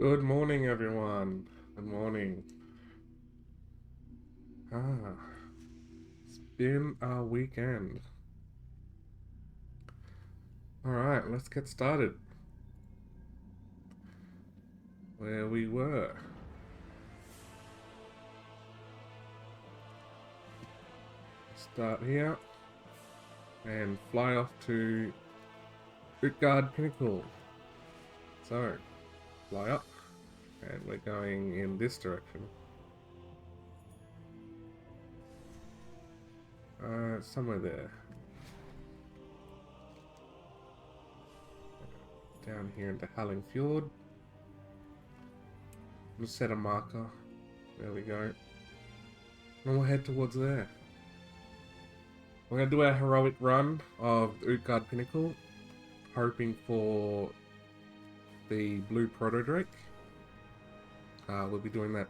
Good morning, everyone. Good morning. It's been a weekend. Alright, let's get started. Where we were. Start here and fly off to Utgard Pinnacle. So, fly up and we're going in this direction. Somewhere there. Down here into Halling Fjord. We'll set a marker. There we go. And we'll head towards there. We're going to do our heroic run of Utgard Pinnacle, hoping for the blue proto-drake. We'll be doing that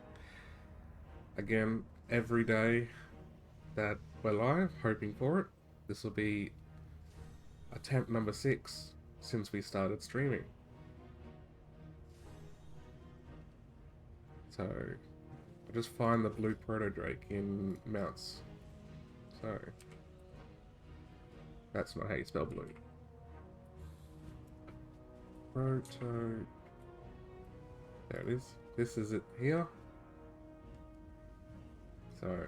again every day that we're live, hoping for it. This will be attempt number 6 since we started streaming. So, I'll just find the blue proto-drake in mounts. So, that's not how you spell blue. Proto... There it is. This is it here. So,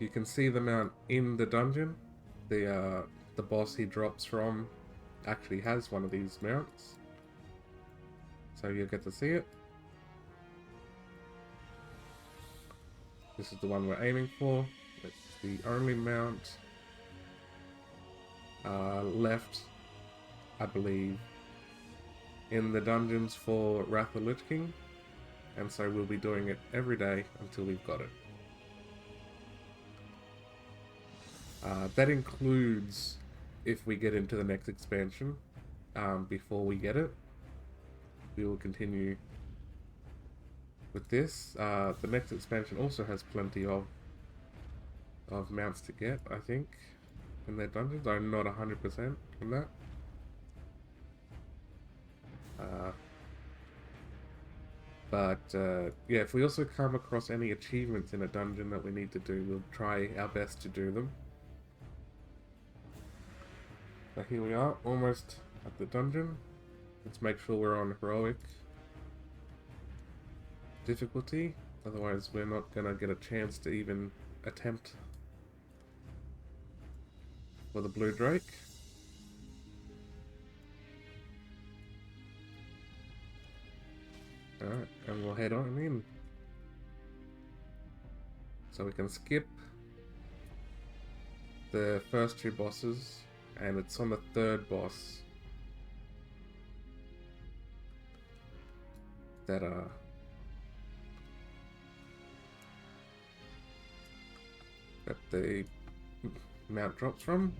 you can see the mount in the dungeon. The boss he drops from actually has one of these mounts. So you'll get to see it. This is the one we're aiming for. It's the only mount left, I believe, in the dungeons for Wrath of the Lich King. And so we'll be doing it every day until we've got it. That includes if we get into the next expansion. Before we get it, we will continue with this. The next expansion also has plenty of mounts to get, I think, in their dungeons. I'm not 100% on that. Yeah, if we also come across any achievements in a dungeon that we need to do, we'll try our best to do them. So here we are, almost at the dungeon. Let's make sure we're on heroic difficulty, otherwise we're not gonna get a chance to even attempt for the blue drake. Alright, and we'll head on in. So we can skip the first 2 bosses, and it's on the 3rd boss that the mount drops from.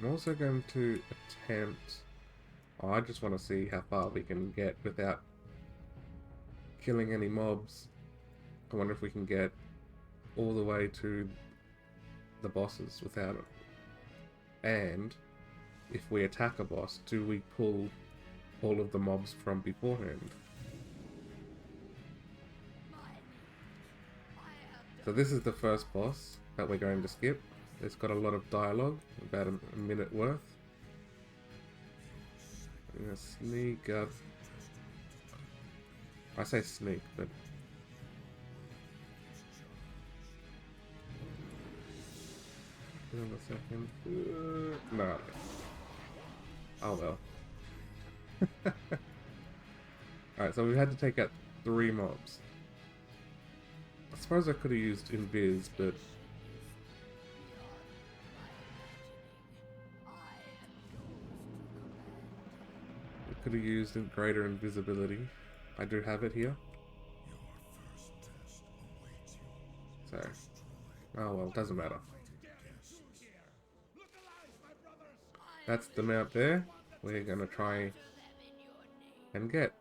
I'm also going to attempt... Oh, I just want to see how far we can get without killing any mobs. I wonder if we can get all the way to the bosses without it. And if we attack a boss, do we pull all of the mobs from beforehand? So this is the first boss that we're going to skip. It's got a lot of dialogue, about a minute worth. I'm gonna sneak up. I say sneak, but hold on a second. No. Oh well. Alright, so we had to take out 3 mobs. I suppose I could have used Invis, but I could have used greater invisibility. I do have it here. So, oh well, doesn't matter. That's the mount there. We're gonna try and get.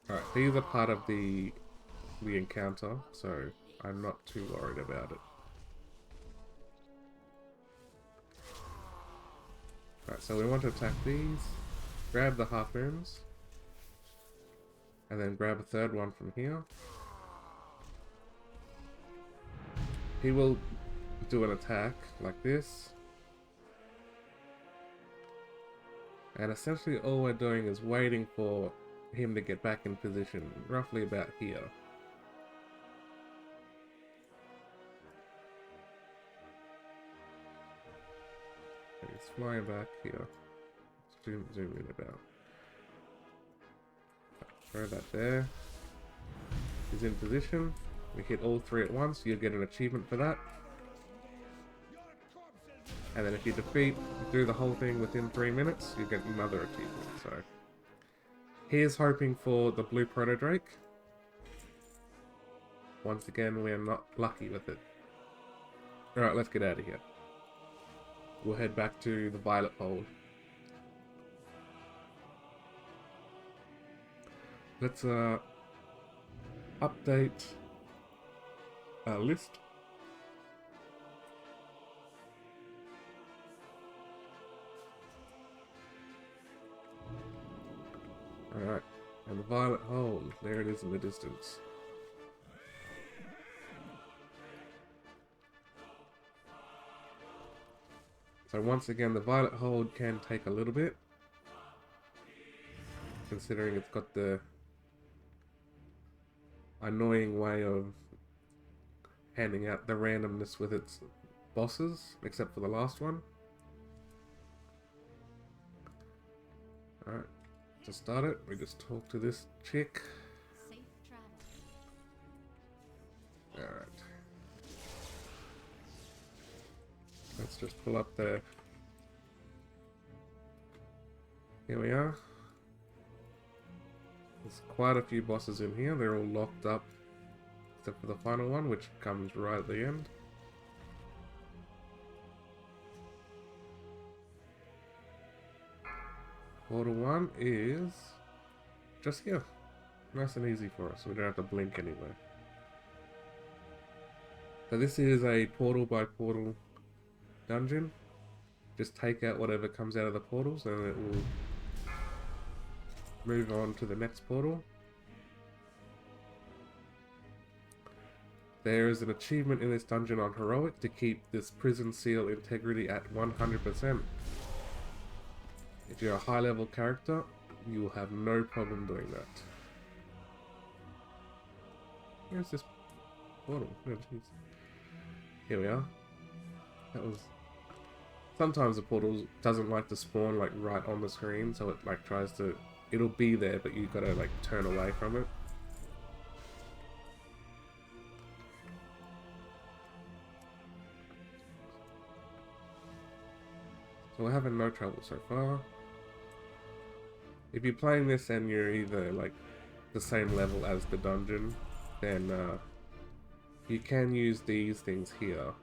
Alright, these are part of the the encounter, so I'm not too worried about it. Right, so we want to attack these, grab the harpoons, and then grab a third one from here. He will do an attack like this. And essentially all we're doing is waiting for him to get back in position, roughly about here. And he's flying back here. Zoom in about. Throw that there. He's in position. We hit all three at once, you'll get an achievement for that. And then if you do the whole thing within 3 minutes, you get another achievement. So here's hoping for the blue proto drake. Once again, we are not lucky with it. Alright, let's get out of here. We'll head back to the violet hold. Let's update our list. Alright, and the violet hold, there it is in the distance. So once again, the violet hold can take a little bit, considering it's got the annoying way of handing out the randomness with its bosses, except for the last one. Alright, to start it, we just talk to this chick. Safe travel. Alright. Let's just pull up the... Here we are. There's quite a few bosses in here. They're all locked up, except for the final one, which comes right at the end. Portal 1 is just here. Nice and easy for us. We don't have to blink anywhere. So this is a portal by portal dungeon. Just take out whatever comes out of the portals and it will move on to the next portal. There is an achievement in this dungeon on Heroic to keep this prison seal integrity at 100%. If you're a high level character, you will have no problem doing that. Where's this portal? Oh, jeez. Here we are. That was... Sometimes the portal doesn't like to spawn like right on the screen, so it like tries to... It'll be there, but you gotta like turn away from it. So we're having no trouble so far. If you're playing this and you're either like the same level as the dungeon, then you can use these things here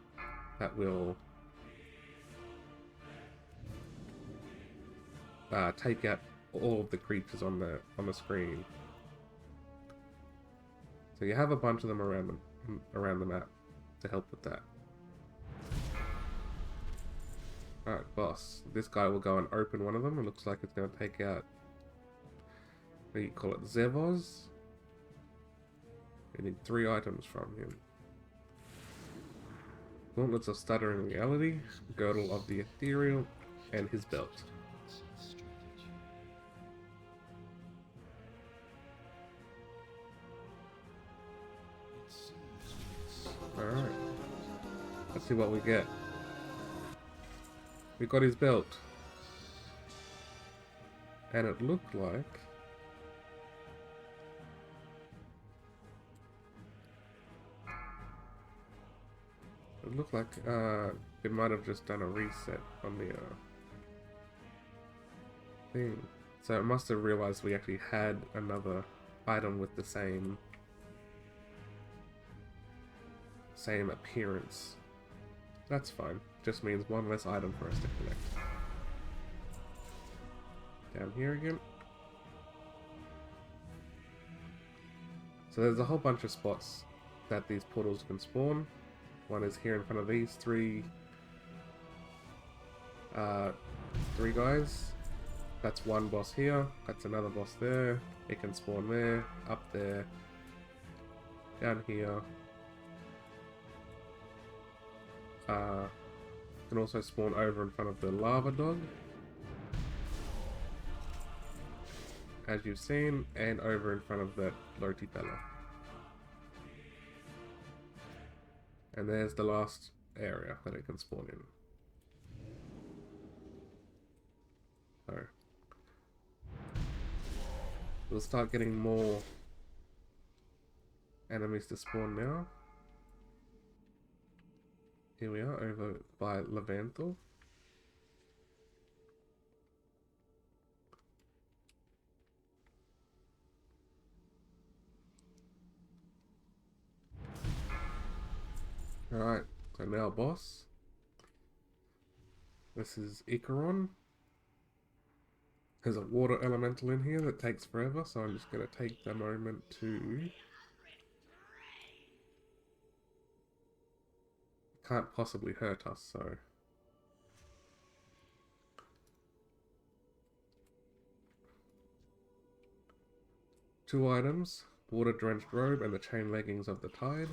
that will take out all of the creatures on the screen. So you have a bunch of them around the map to help with that. Alright, boss. This guy will go and open one of them. It looks like it's going to take out, what do you call it, Zevos? We need 3 items from him. Gauntlets of Stuttering Reality, Girdle of the Ethereal, and his belt. Alright. Let's see what we get. We got his belt. And it looked like... It looked like it might have just done a reset on the thing. So it must have realized we actually had another item with the same appearance. That's fine. Just means one less item for us to collect. Down here again. So there's a whole bunch of spots that these portals can spawn. One is here in front of these three guys. That's one boss here. That's another boss there. It can spawn there, up there, down here. Can also spawn over in front of the lava dog, as you've seen, and over in front of that floaty fella. And there's the last area that it can spawn in. So we'll start getting more enemies to spawn now. Here we are over by Levanthal. Alright, so now boss. This is Icaron. There's a water elemental in here that takes forever, so I'm just going to take the moment to... Can't possibly hurt us, so... Two items, water-drenched robe and the chain leggings of the tide.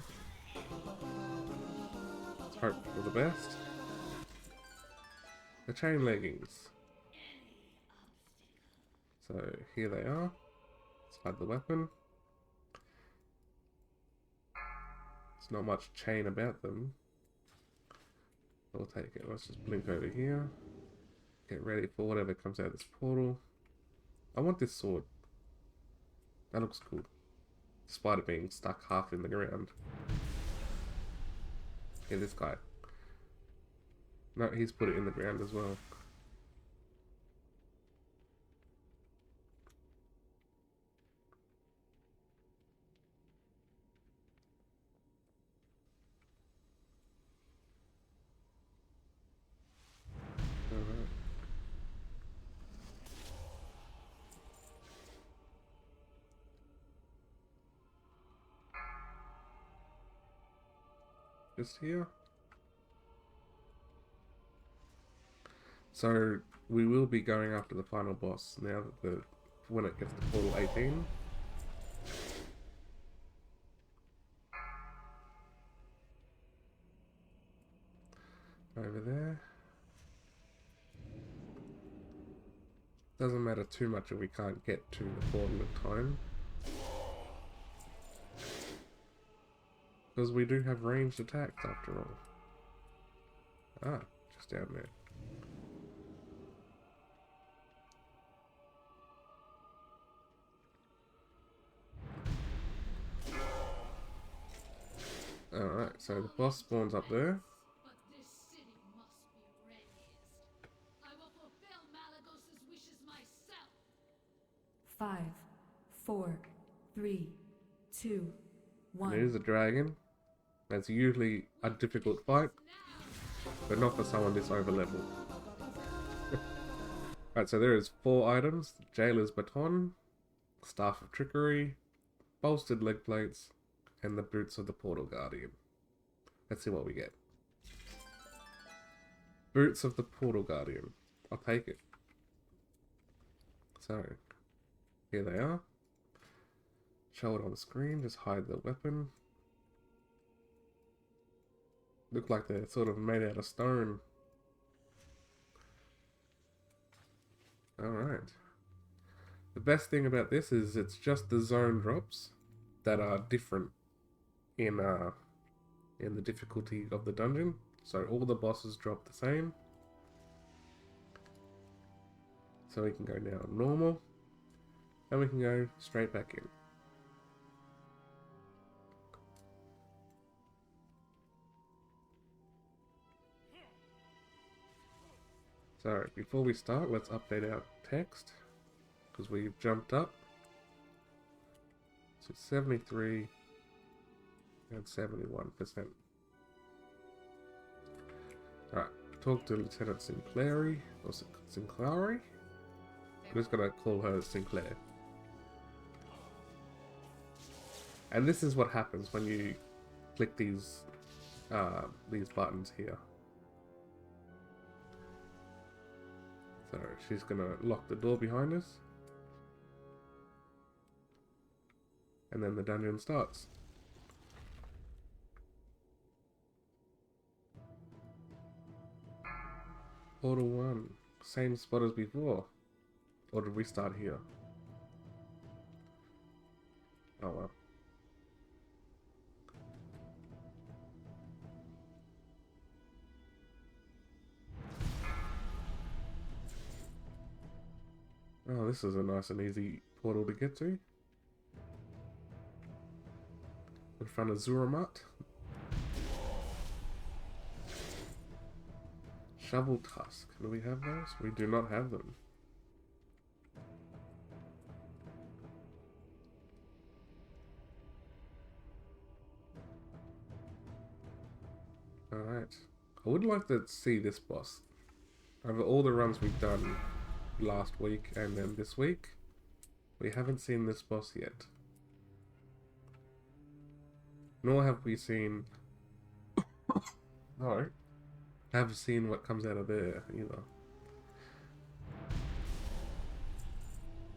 Let's hope for the best. The chain leggings. So here they are. Let's hide the weapon. There's not much chain about them. We'll take it. Let's just blink over here. Get ready for whatever comes out of this portal. I want this sword. That looks cool. Despite it being stuck half in the ground. Yeah, this guy. No, he's put it in the ground as well. Just here. So we will be going after the final boss now that when it gets to portal 18. Over there. Doesn't matter too much if we can't get to the portal in time. Because we do have ranged attacks after all. Ah, just down there. Alright, so the boss spawns up there. But this city must be raised. I will fulfill Malagos's wishes myself. 5, 4, 3, 2, 1. It is a dragon. That's usually a difficult fight, but not for someone this over level. Right, so there is 4 items: Jailer's Baton, Staff of Trickery, Bolstered Leg Plates, and the Boots of the Portal Guardian. Let's see what we get. Boots of the Portal Guardian. I'll take it. So, here they are. Show it on the screen, just hide the weapon. Look like they're sort of made out of stone. Alright. The best thing about this is it's just the zone drops that are different in the difficulty of the dungeon. So all the bosses drop the same. So we can go now normal. And we can go straight back in. So before we start, let's update our text, because we've jumped up to 73 and 71%. Alright, talk to Lieutenant Sinclairy, or Sinclairy? I'm just gonna call her Sinclair. And this is what happens when you click these buttons here. So she's gonna lock the door behind us. And then the dungeon starts. Portal 1. Same spot as before. Or did we start here? Oh well. Oh, this is a nice and easy portal to get to. In front of Zuramat. Shovel Tusk. Do we have those? We do not have them. Alright. I would like to see this boss. Over all the runs we've done last week and then this week, we haven't seen this boss yet. Nor have we seen... No. Have seen what comes out of there, either.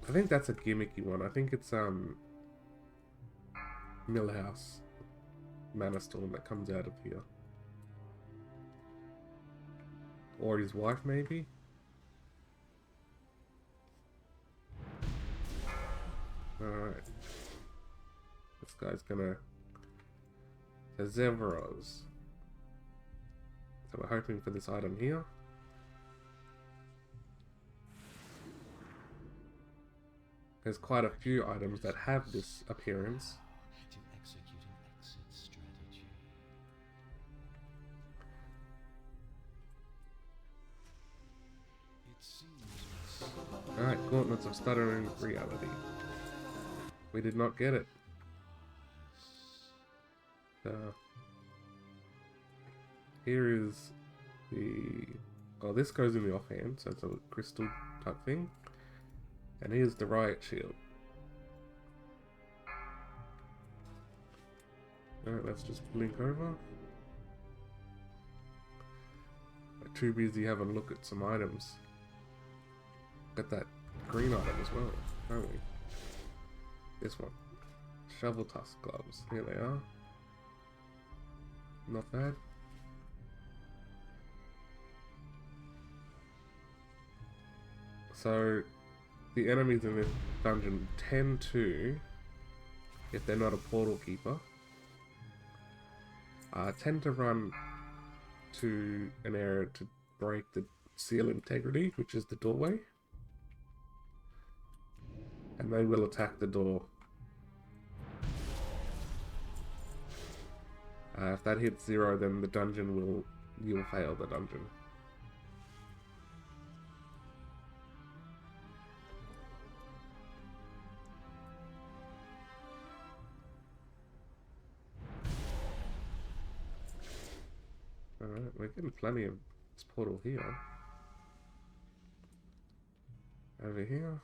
I think that's a gimmicky one. I think it's, Millhouse Mana Storm that comes out of here. Or his wife, maybe? Alright. This guy's gonna... The Zevros. So we're hoping for this item here. There's quite a few items that have this appearance. To execute an exit strategy. It seems Alright, Gauntlets of Stuttering Reality. We did not get it. Here is the... Oh, this goes in the offhand, so it's a crystal type thing. And here's the Riot Shield. Alright, let's just blink over. We're too busy having a look at some items. Got that green item as well, don't we? This one. Shovel Tusk gloves. Here they are. Not bad. So, the enemies in this dungeon tend to, if they're not a portal keeper, tend to run to an area to break the seal integrity, which is the doorway. And they will attack the door. If that hits 0, then the dungeon will... You'll fail the dungeon. Alright, we're getting plenty of this portal here. Over here.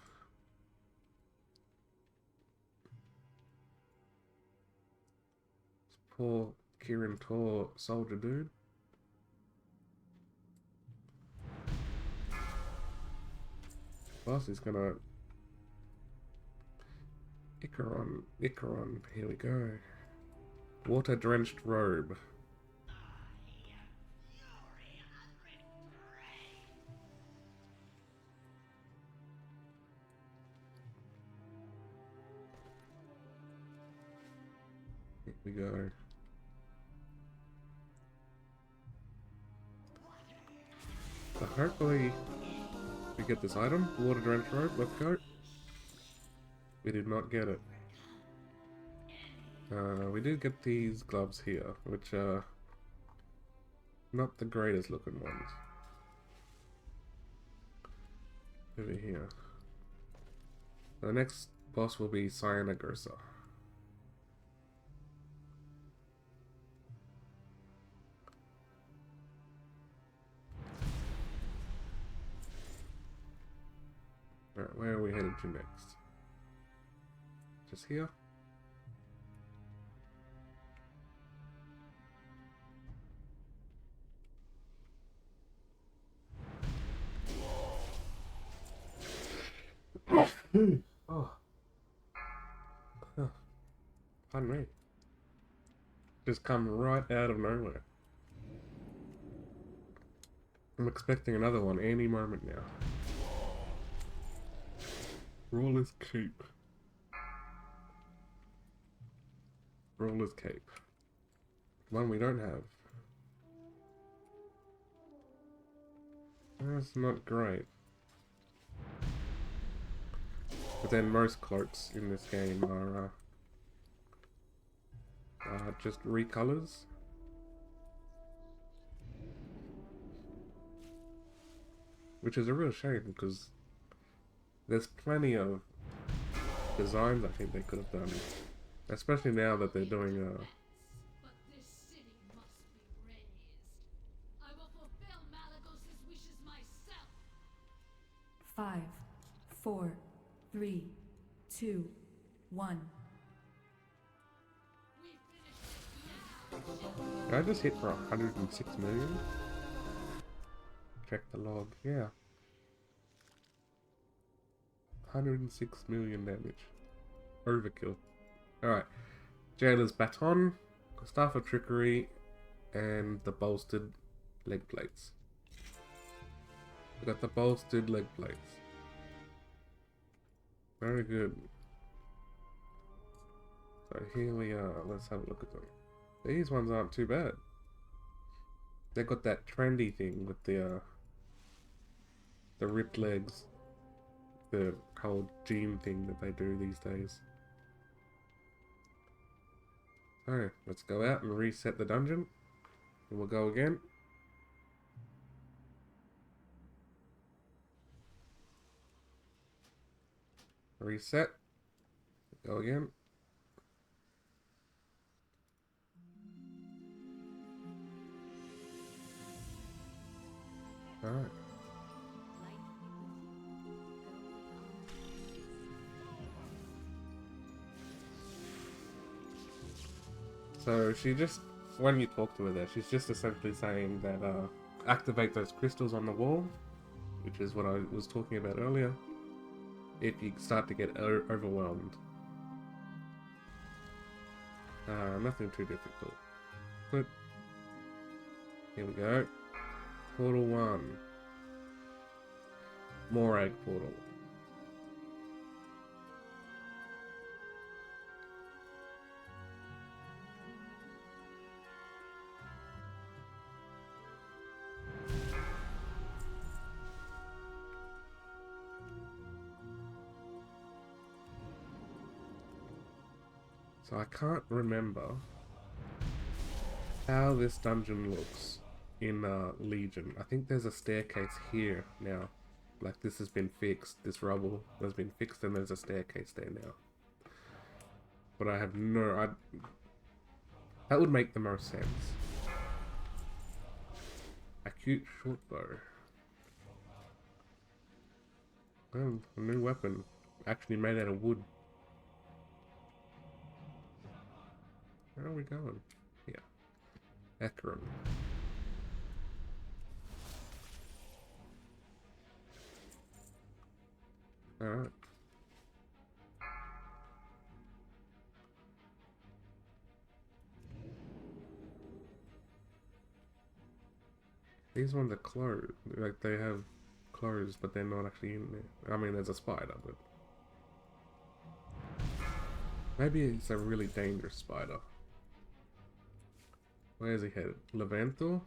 This poor Kirin Tor soldier dude. Boss is gonna... Icaron, here we go. Water-drenched robe. Here we go. So hopefully we get this item. Water drenched robe, let's go. We did not get it. We did get these gloves here, which are not the greatest looking ones. Over here. The next boss will be Cyanogersa. Alright, where are we headed to next? Just here? Oh, huh. Pardon me. Just come right out of nowhere. I'm expecting another one any moment now. Roller's Cape. Roller's Cape. One we don't have. That's not great. But then most cloaks in this game are just recolors. Which is a real shame because there's plenty of designs I think they could have done. Especially now that they're doing But this city must be raised. I will fulfill Malagos's wishes myself. 5, 4, 3, 2, 1. We finish this now. Did I just hit for 106 million? Check the log, yeah. 106 million damage. Overkill. Alright. Jailer's Baton, Staff of Trickery, and the bolstered leg plates. We got the bolstered leg plates. Very good. So here we are. Let's have a look at them. These ones aren't too bad. They got that trendy thing with the ripped legs. The whole gene thing that they do these days. So, let's go out and reset the dungeon. And we'll go again. Reset. Go again. Alright. So she just, when you talk to her there, she's just essentially saying that activate those crystals on the wall, which is what I was talking about earlier, if you start to get overwhelmed. Nothing too difficult. But here we go. Portal 1. Morag portal. So I can't remember how this dungeon looks in Legion. I think there's a staircase here now. Like this has been fixed, this rubble has been fixed and there's a staircase there now. But I have no... that would make the most sense. Acute short bow. Oh, a new weapon. Actually made out of wood. Where are we going? Yeah. Ekron. Alright. These ones are closed. Like, they have closed, but they're not actually in there. I mean, there's a spider, but... maybe it's a really dangerous spider. Where is he headed? Levanthor?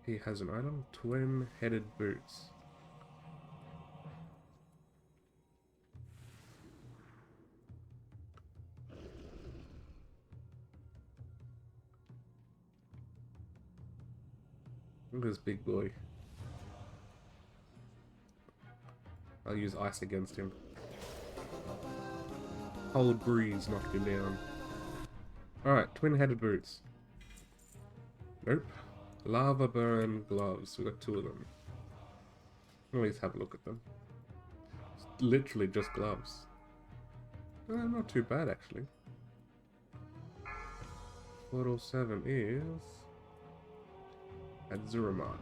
He has an item. Twin-headed boots. Look at this big boy. I'll use ice against him. Cold breeze knocked him down. Alright, twin-headed boots. Nope. Lava burn gloves. We got 2 of them. At least have a look at them. It's literally just gloves. Not too bad actually. Portal 7 is at Zuramat.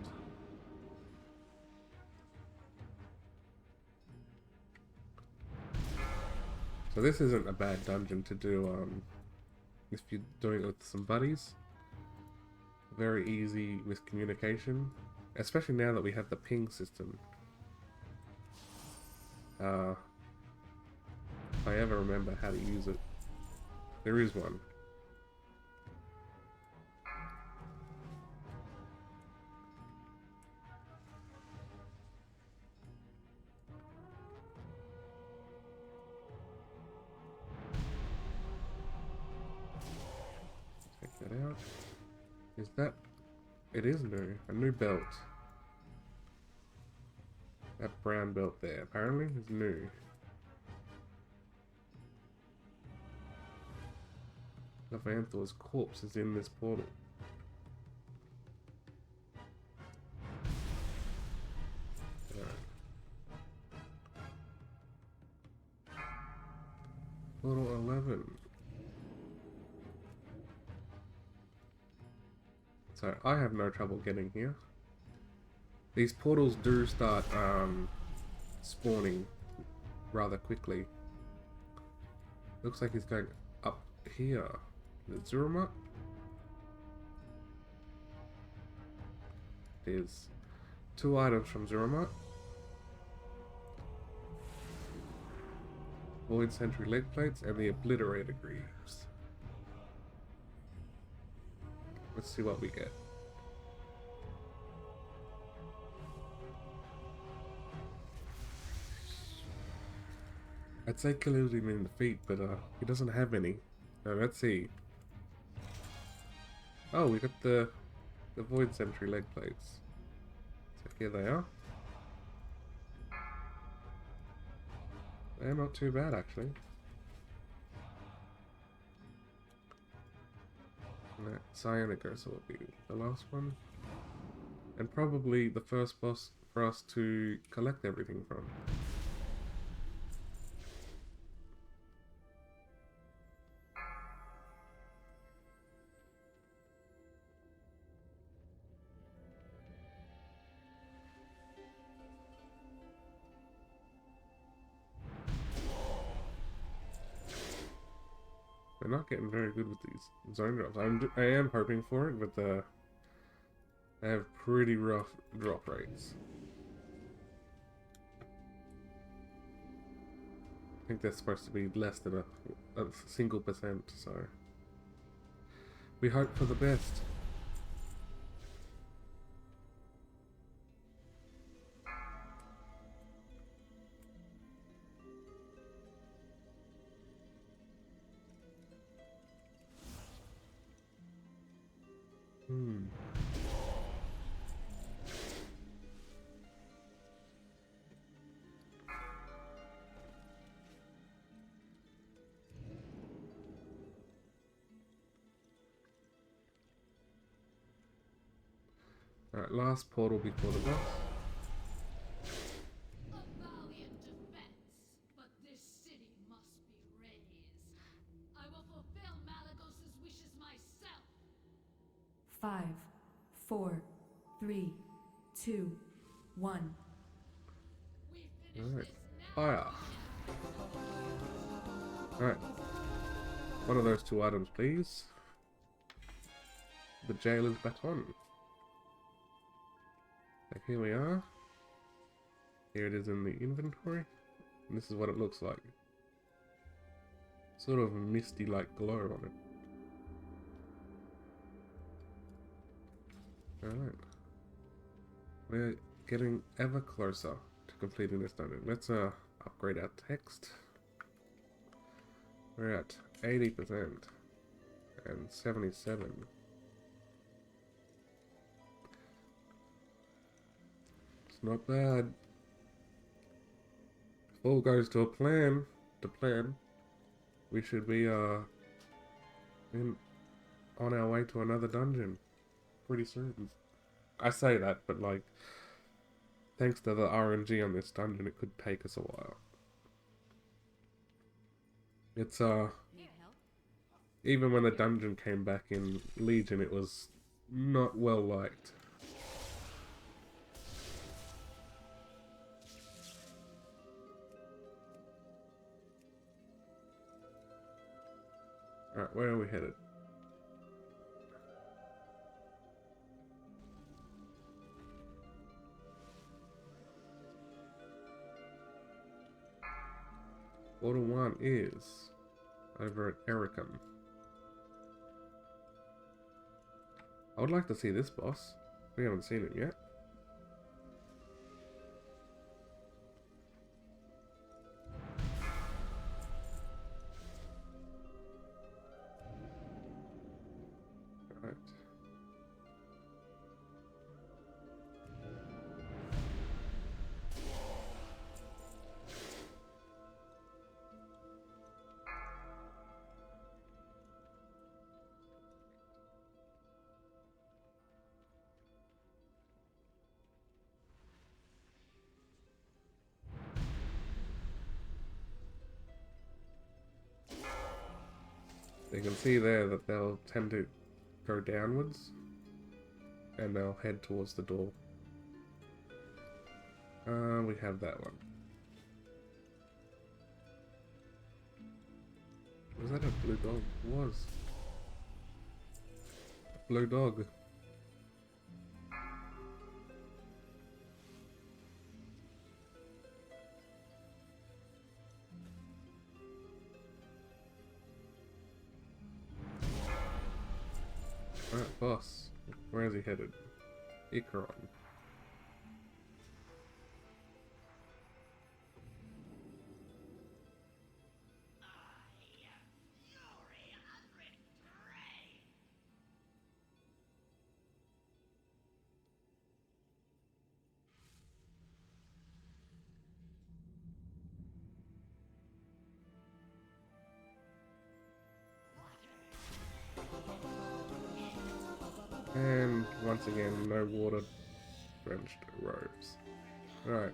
So this isn't a bad dungeon to do if you're doing it with some buddies. Very easy miscommunication, especially now that we have the ping system. If I ever remember how to use it. There is one. Take that out. Is that... It is new. A new belt. That brown belt there apparently is new. Levanthor's corpse is in this portal. Alright. Portal 11. So I have no trouble getting here. These portals do start spawning rather quickly. Looks like he's going up here. Is it Zurumut? It is. 2 items from Zurumut. Void Sentry leg plates and the Obliterator Greaves. Let's see what we get. I'd say kill him in the feet, but he doesn't have any. Now let's see. Oh, we got the Void Sentry leg plates. So here they are. They're not too bad actually. And that Psionic Ursa will be the last one. And probably the first boss for us to collect everything from. They're not getting very good with these zone drops. I am hoping for it, but they have pretty rough drop rates. I think they're supposed to be less than a single %, so we hope for the best. Alright, last portal before the boss. A valiant defense, but this city must be razed. I will fulfill Malagos's wishes myself. 5, 4, 3, 2, 1. We finish Alright, this now. fire. Alright, one of those 2 items, please. The Jailer's Baton. So here we are. Here it is in the inventory. And this is what it looks like. Sort of a misty like glow on it. Alright. We're getting ever closer to completing this dungeon. Let's upgrade our text. We're at 80% and 77. Not bad. If all goes to plan, we should be on our way to another dungeon pretty soon. I say that, but like, thanks to the RNG on this dungeon, it could take us a while. It's even when the dungeon came back in Legion, it was not well liked. Alright, where are we headed? Portal 1 is over at Ericum. I would like to see this boss. We haven't seen it yet. Right. You can see there that they'll tend to go downwards and they'll head towards the door. We have that one. Was that a blue dog? It was. Blue dog. Alright, boss. Where is he headed? Icaron. And once again, no water drenched robes. Alright.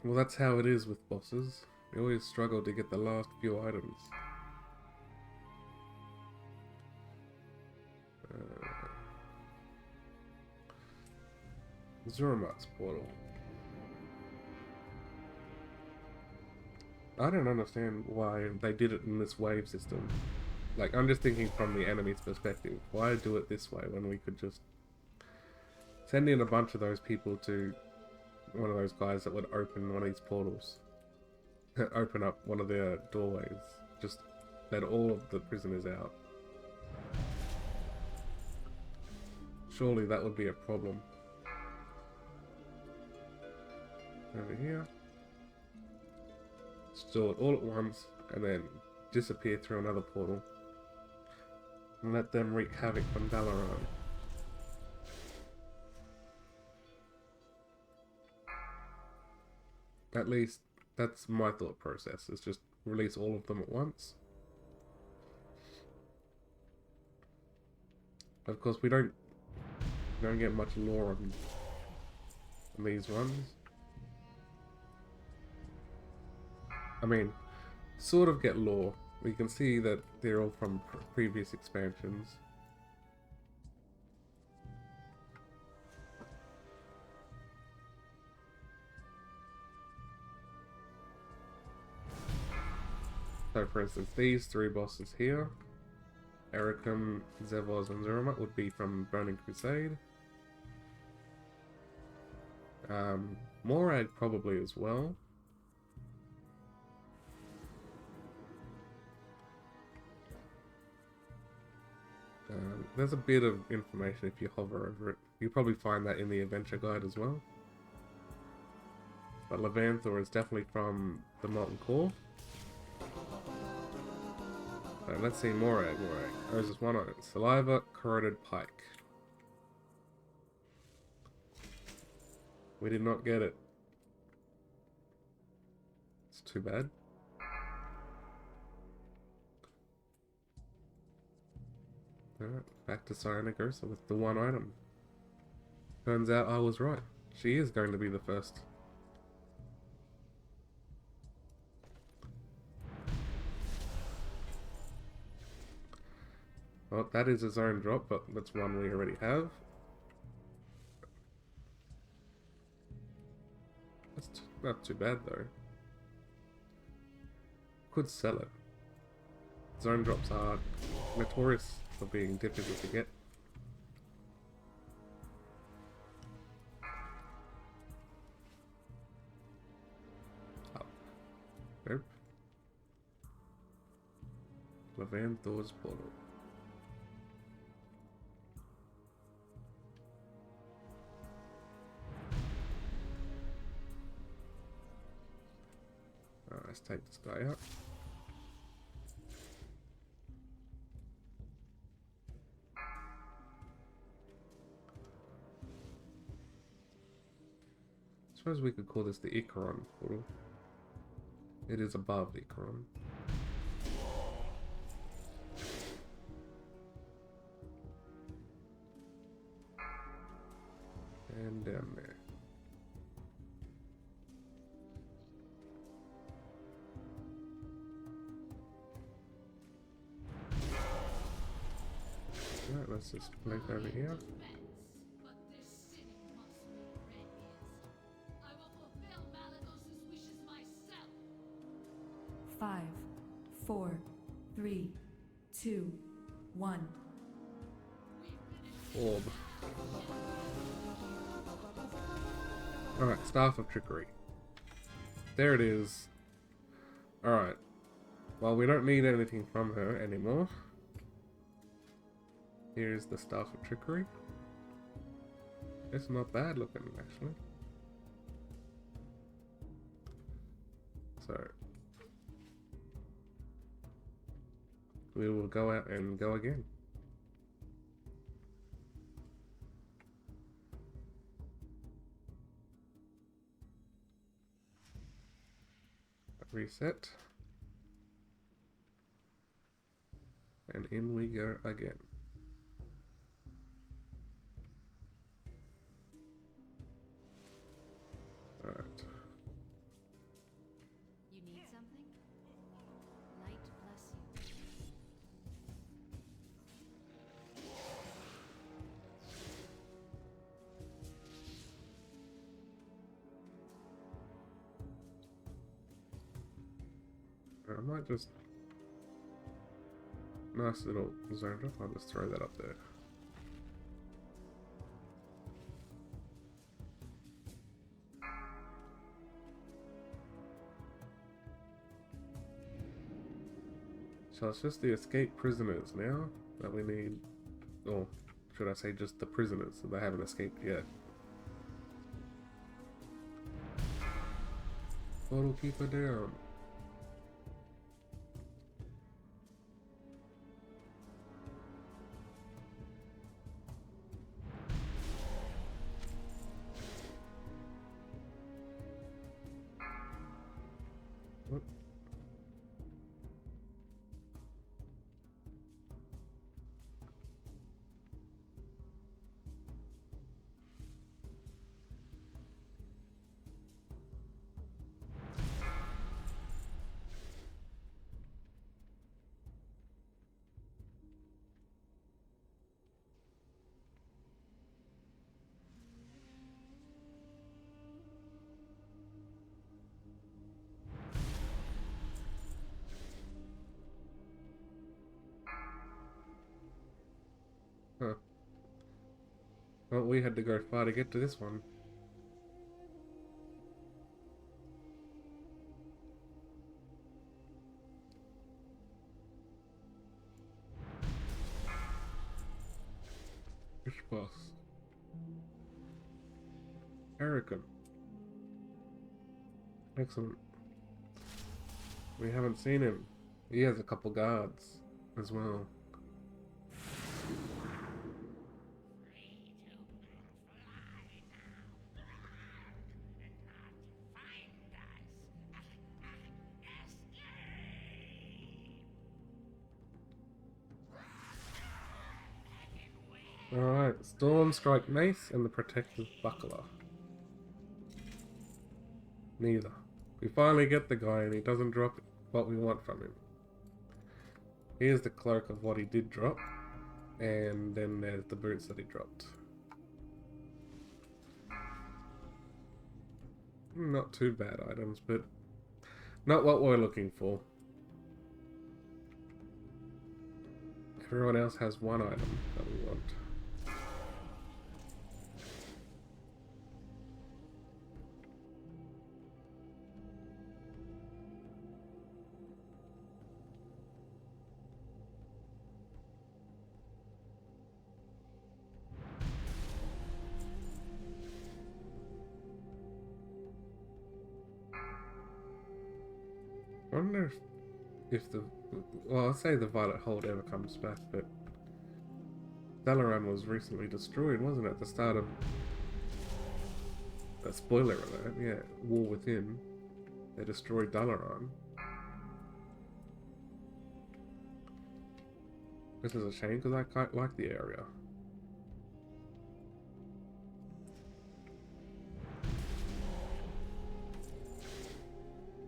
Well, that's how it is with bosses. We always struggle to get the last few items. Zuramat's portal. I don't understand why they did it in this wave system. Like, I'm just thinking from the enemy's perspective. Why do it this way when we could just send in a bunch of those people to one of those guys that would open one of these portals? Open up one of their doorways. Just let all of the prisoners out. Surely that would be a problem. Over here. Store it all at once and then disappear through another portal. And let them wreak havoc on Dalaran. At least, that's my thought process, is just release all of them at once. Of course, we don't get much lore on these ones. I mean, sort of get lore. We can see that they're all from previous expansions. So for instance, these three bosses here, Ericum, Zevos, and Zuramat, would be from Burning Crusade. Morag probably as well. There's a bit of information if you hover over it. You'll probably find that in the adventure guide as well. But Levanthor is definitely from the Molten Core. Let's see, Morag. Oh, there's just one on it. Saliva, Corroded Pike. We did not get it. It's too bad. Alright, back to Cyanogosa with the one item. Turns out I was right. She is going to be the first. Well, that is a zone drop, but that's one we already have. That's not too bad though. Could sell it. zone drops are notorious for being difficult to get. Up. Nope. Levan Thor's portal. Alright, let's take this guy out. I suppose we could call this the Icaron portal. It is above Icaron. And down there. Alright, let's just play over here. But this city must be raised. I will fulfill Malagos's wishes myself. 5, 4, 3, 2, 1. Orb. Alright, Staff of Trickery. There it is. Alright. Well, we don't need anything from her anymore. Here's the Staff of Trickery. It's not bad looking, actually. So, we will go out and go again. Reset. And in we go again. Alright. You need something? Light bless you. I might just... Nice little zone drop, I'll just throw that up there. So it's just the escaped prisoners now that we need, or should I say just the prisoners, so they haven't escaped yet. Portal keeper down. What? Huh. Well, we had to go far to get to this one. Which boss? Erican. Excellent. We haven't seen him. He has a couple guards as well. Alright, Storm Strike Mace and the Protective Buckler. Neither. We finally get the guy and he doesn't drop what we want from him. Here's the cloak of what he did drop. And then there's the boots that he dropped. Not too bad items, but not what we're looking for. Everyone else has one item that we want. I wonder if the, well, I'll say the Violet Hold ever comes back, but Dalaran was recently destroyed, wasn't it? At the start of, a spoiler alert, yeah, War Within, they destroyed Dalaran. This is a shame because I quite like the area.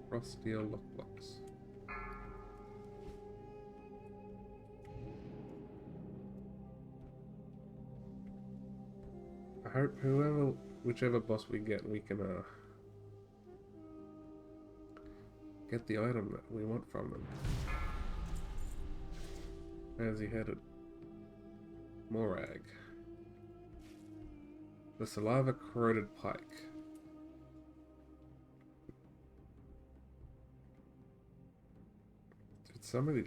Frost Steel Lockblocks. I hope whichever boss we get, we can get the item that we want from them. Where's he headed? Morag. The Saliva Corroded Pike. Did somebody...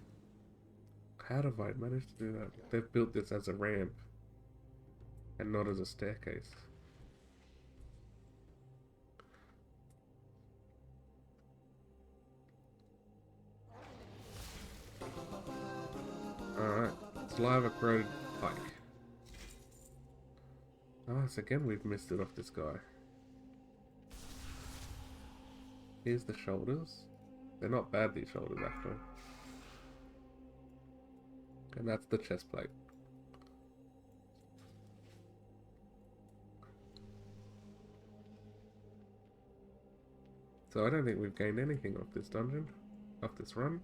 How have I managed to do that? They've built this as a ramp and not as a staircase. Alright, Saliva Corroded Pike. Oh, so again we've missed it off this guy. Here's the shoulders. They're not bad, these shoulders, actually. And that's the chest plate. So I don't think we've gained anything off this dungeon, off this run.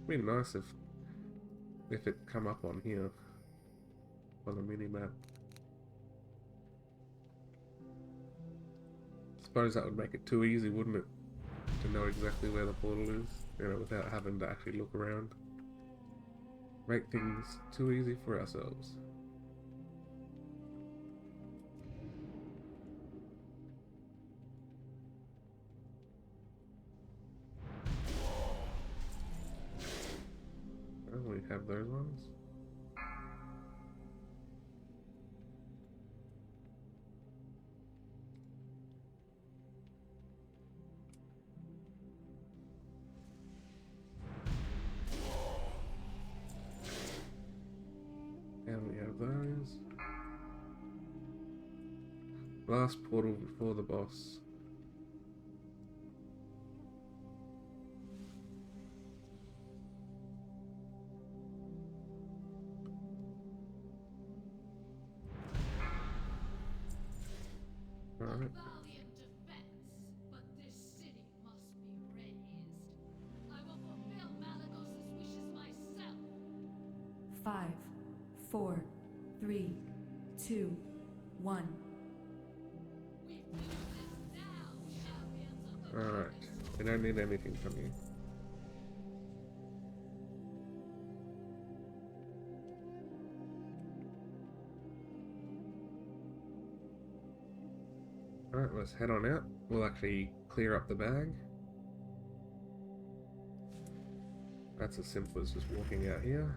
It'd be nice if it come up on here on the mini map. Suppose that would make it too easy, wouldn't it, to know exactly where the portal is, you know, without having to actually look around. Make things too easy for ourselves. Well, we have those ones. And we have those. Last portal before the boss. Alright. Valiant defense, but this city must be razed. I will fulfill Malagos's wishes myself. 5, 4, 3, 2, 1. We do this now, champions of the Alright. We don't need anything from you. Alright, let's head on out. We'll actually clear up the bag. That's as simple as just walking out here.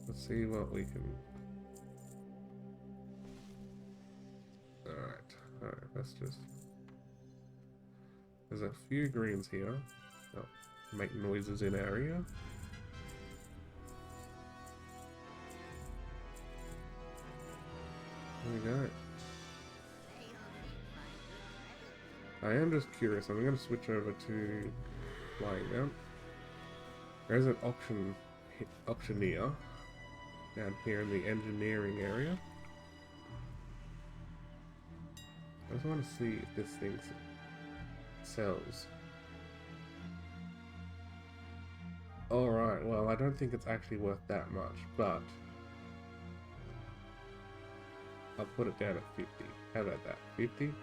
Let's see what we can... Alright, let's just... There's a few greens here. Oh, make noises in area. There we go. I am just curious. I'm going to switch over to flying down. There's an auctioneer down here in the engineering area. I just want to see if this thing sells. Alright, well, I don't think it's actually worth that much, but I'll put it down at 50. How about that? 50?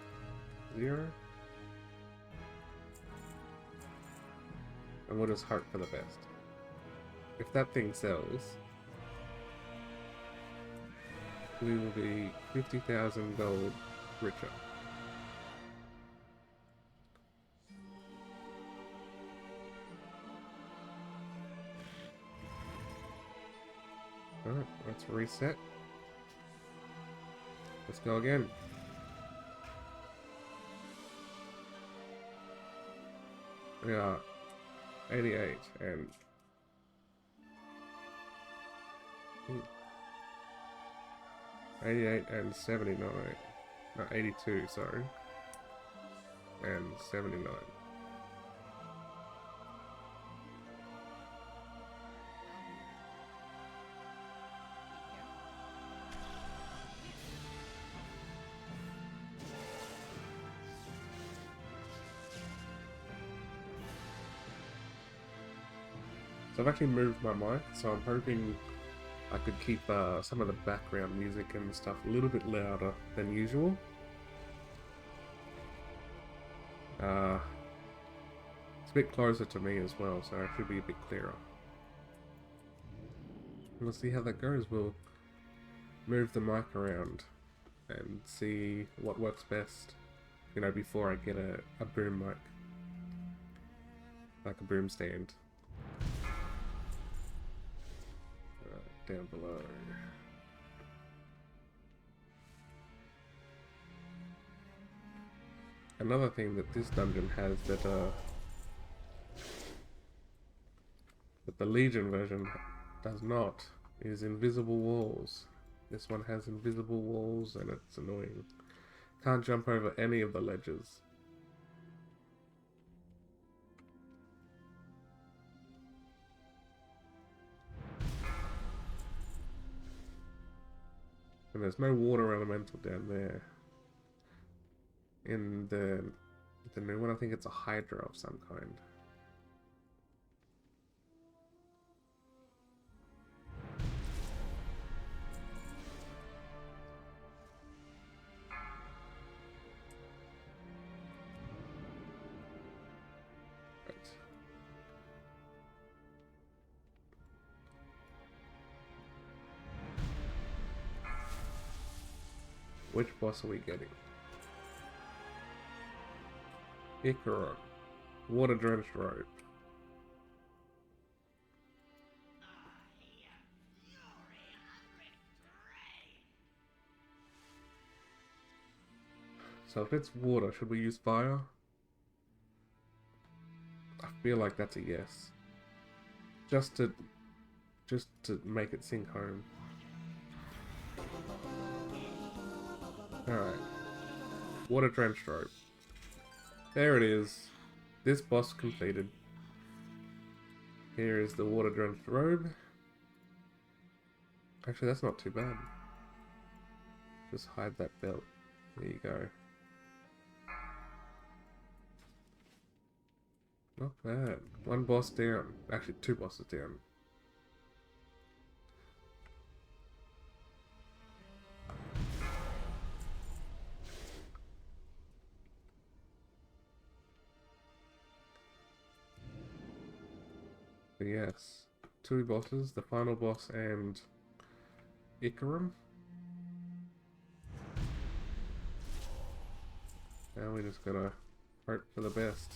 0? And we'll just hope for the best. If that thing sells, we will be 50,000 gold richer. Alright, let's reset. Let's go again. We are 88 and 88 and 79. No, 82, sorry. And 79. So I've actually moved my mic, so I'm hoping I could keep some of the background music and stuff a little bit louder than usual. It's a bit closer to me as well, so it should be a bit clearer. We'll see how that goes. We'll move the mic around and see what works best, you know, before I get a boom mic, like a boom stand. Down below. Another thing that this dungeon has that the Legion version does not is invisible walls. This one has invisible walls and it's annoying. Can't jump over any of the ledges. And there's no water elemental down there. In the new one, I think it's a Hydra of some kind. Right. Which boss are we getting? Icaron. Water drenched rope. So if it's water, should we use fire? I feel like that's a yes. Just to make it sink home. Alright. Water drenched rope. There it is. This boss completed. Here is the water drenched robe. Actually, that's not too bad. Just hide that belt. There you go. Not bad. One boss down. Actually, two bosses down. But yes, two bosses, the final boss and Icaron. Now we just gotta hope for the best.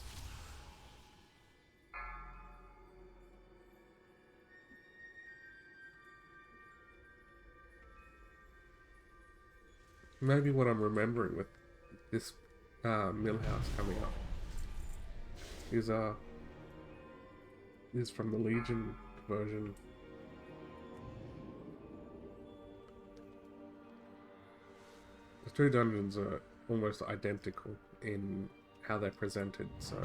Maybe what I'm remembering with this mill house coming up is from the Legion version. The two dungeons are almost identical in how they're presented, so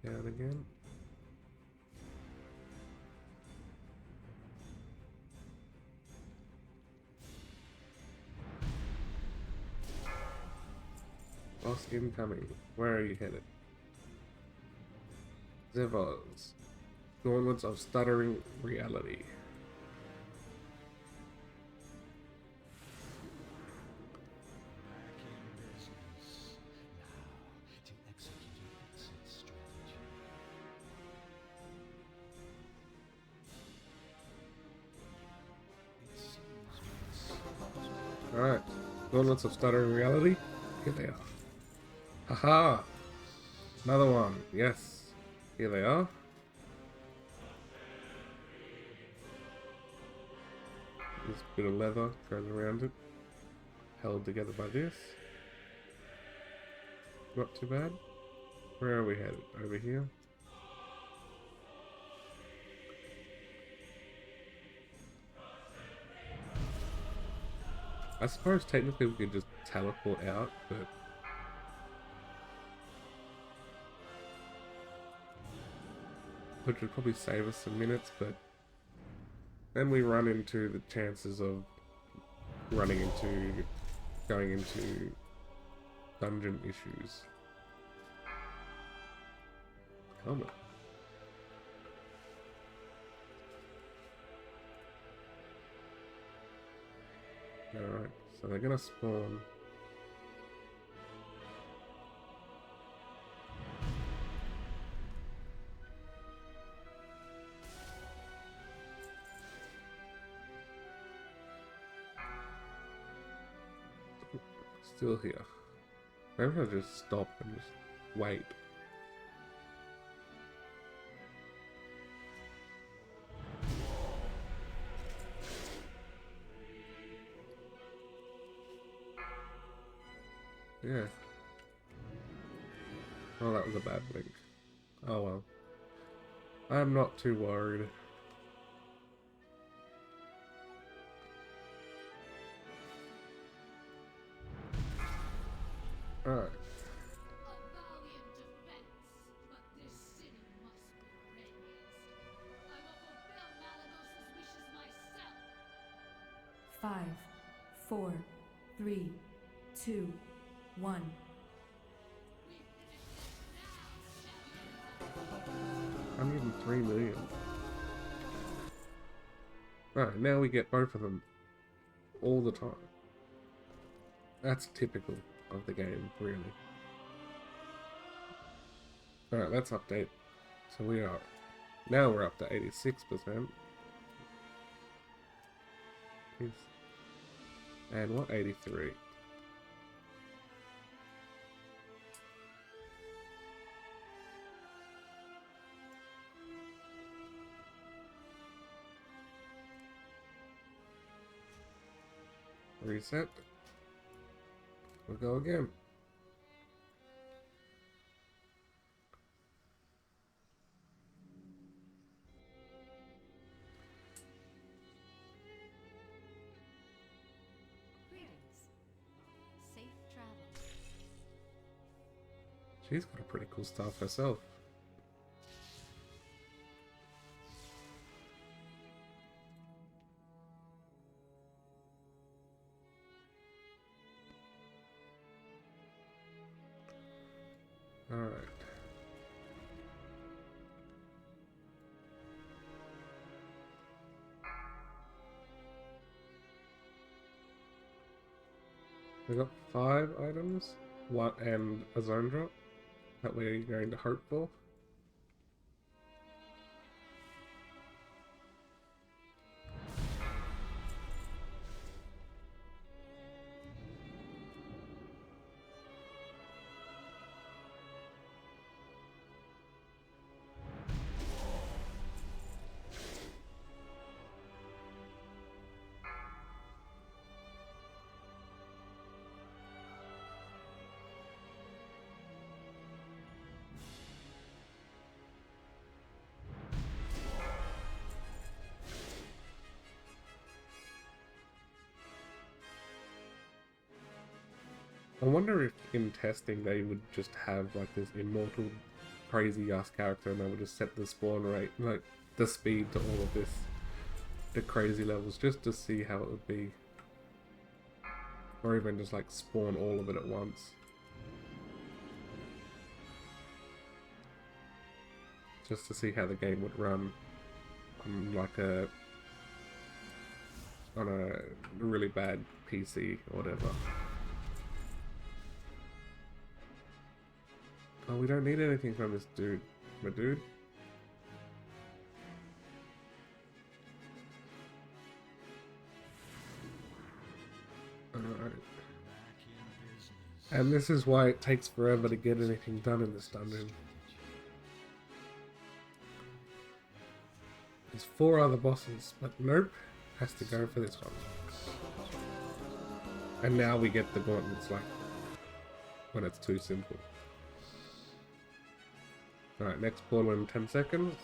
down again. Boss incoming. Where are you headed? Zevos. Gauntlets of Stuttering Reality. Back in business. Now to execute an exit strategy. It seems my Alright. Gauntlets of Stuttering Reality. Here they are. Haha! Another one. Yes. Here they are. This bit of leather goes around it. Held together by this. Not too bad. Where are we headed? Over here? I suppose technically we could just teleport out, but which would probably save us some minutes, but then we run into the chances of going into dungeon issues. Helmet. Alright, so they're gonna spawn. Still here. Maybe I'll just stop and just wait. Yeah. Oh, that was a bad blink. Oh well. I'm not too worried. Alright. A valiant defense, but this city must be raised. I will fulfill Malagos's wishes myself. 5, 4, 3, 2, 1. We finish this now, champions. 103 million. Alright, now we get both of them all the time. That's typical of the game, really. Alright, let's update. So now we're up to 86%. And what, 83? Reset. We'll go again. Greetings. Safe travel. She's got a pretty cool staff herself. Alright. We got 5 items, one and a zone drop that we're going to hope for. I wonder if in testing they would just have like this immortal crazy ass character and they would just set the spawn rate, like the speed to all of this, the crazy levels, just to see how it would be. Or even just like spawn all of it at once. just to see how the game would run on like a really bad PC or whatever. Oh, we don't need anything from this dude, my dude. Alright. And this is why it takes forever to get anything done in this dungeon. There's 4 other bosses, but nope, has to go for this one. And now we get the gauntlets, like, when it's too simple. Alright, next portal in 10 seconds.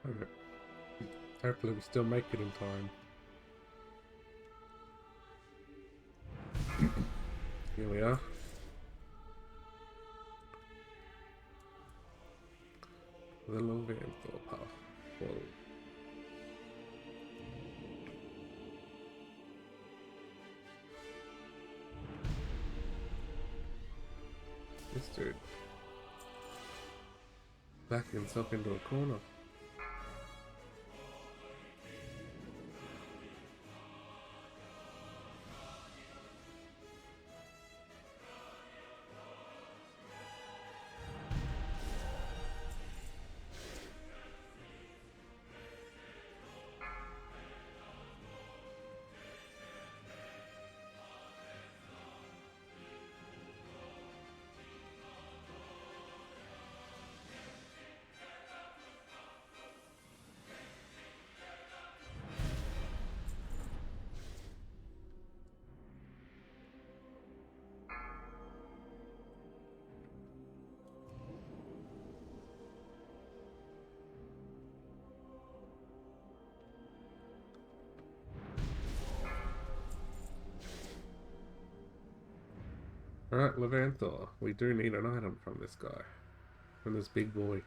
Alright. Hopefully we still make it in time. Here we are. The little Vanthor path. Whoa. This dude backing himself into a corner. Alright, Levanthor, we do need an item from this guy. From this big boy.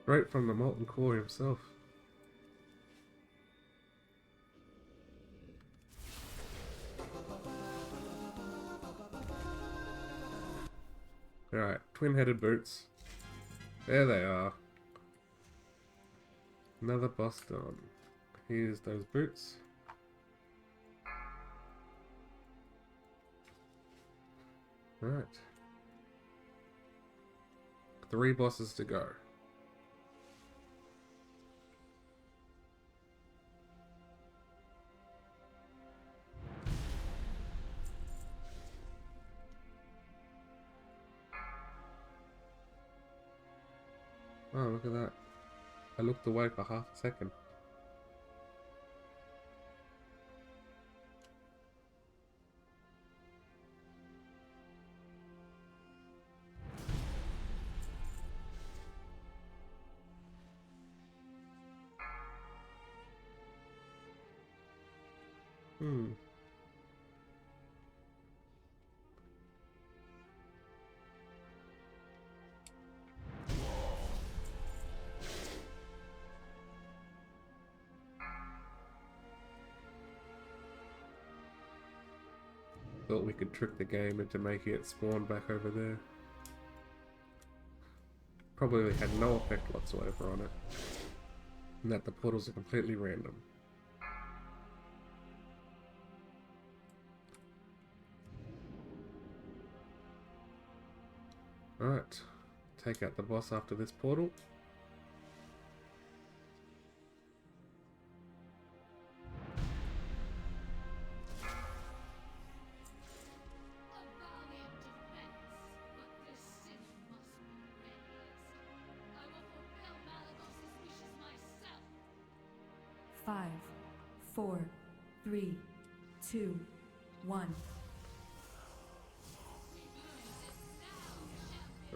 Right from the molten core himself. Alright, twin-headed boots. There they are. Another boss done. Here's those boots. Right. 3 bosses to go. Oh, look at that. I looked away for half a second. Thought we could trick the game into making it spawn back over there. Probably had no effect whatsoever on it. And that the portals are completely random. Alright, take out the boss after this portal. Five, 4, 3, 2, 1.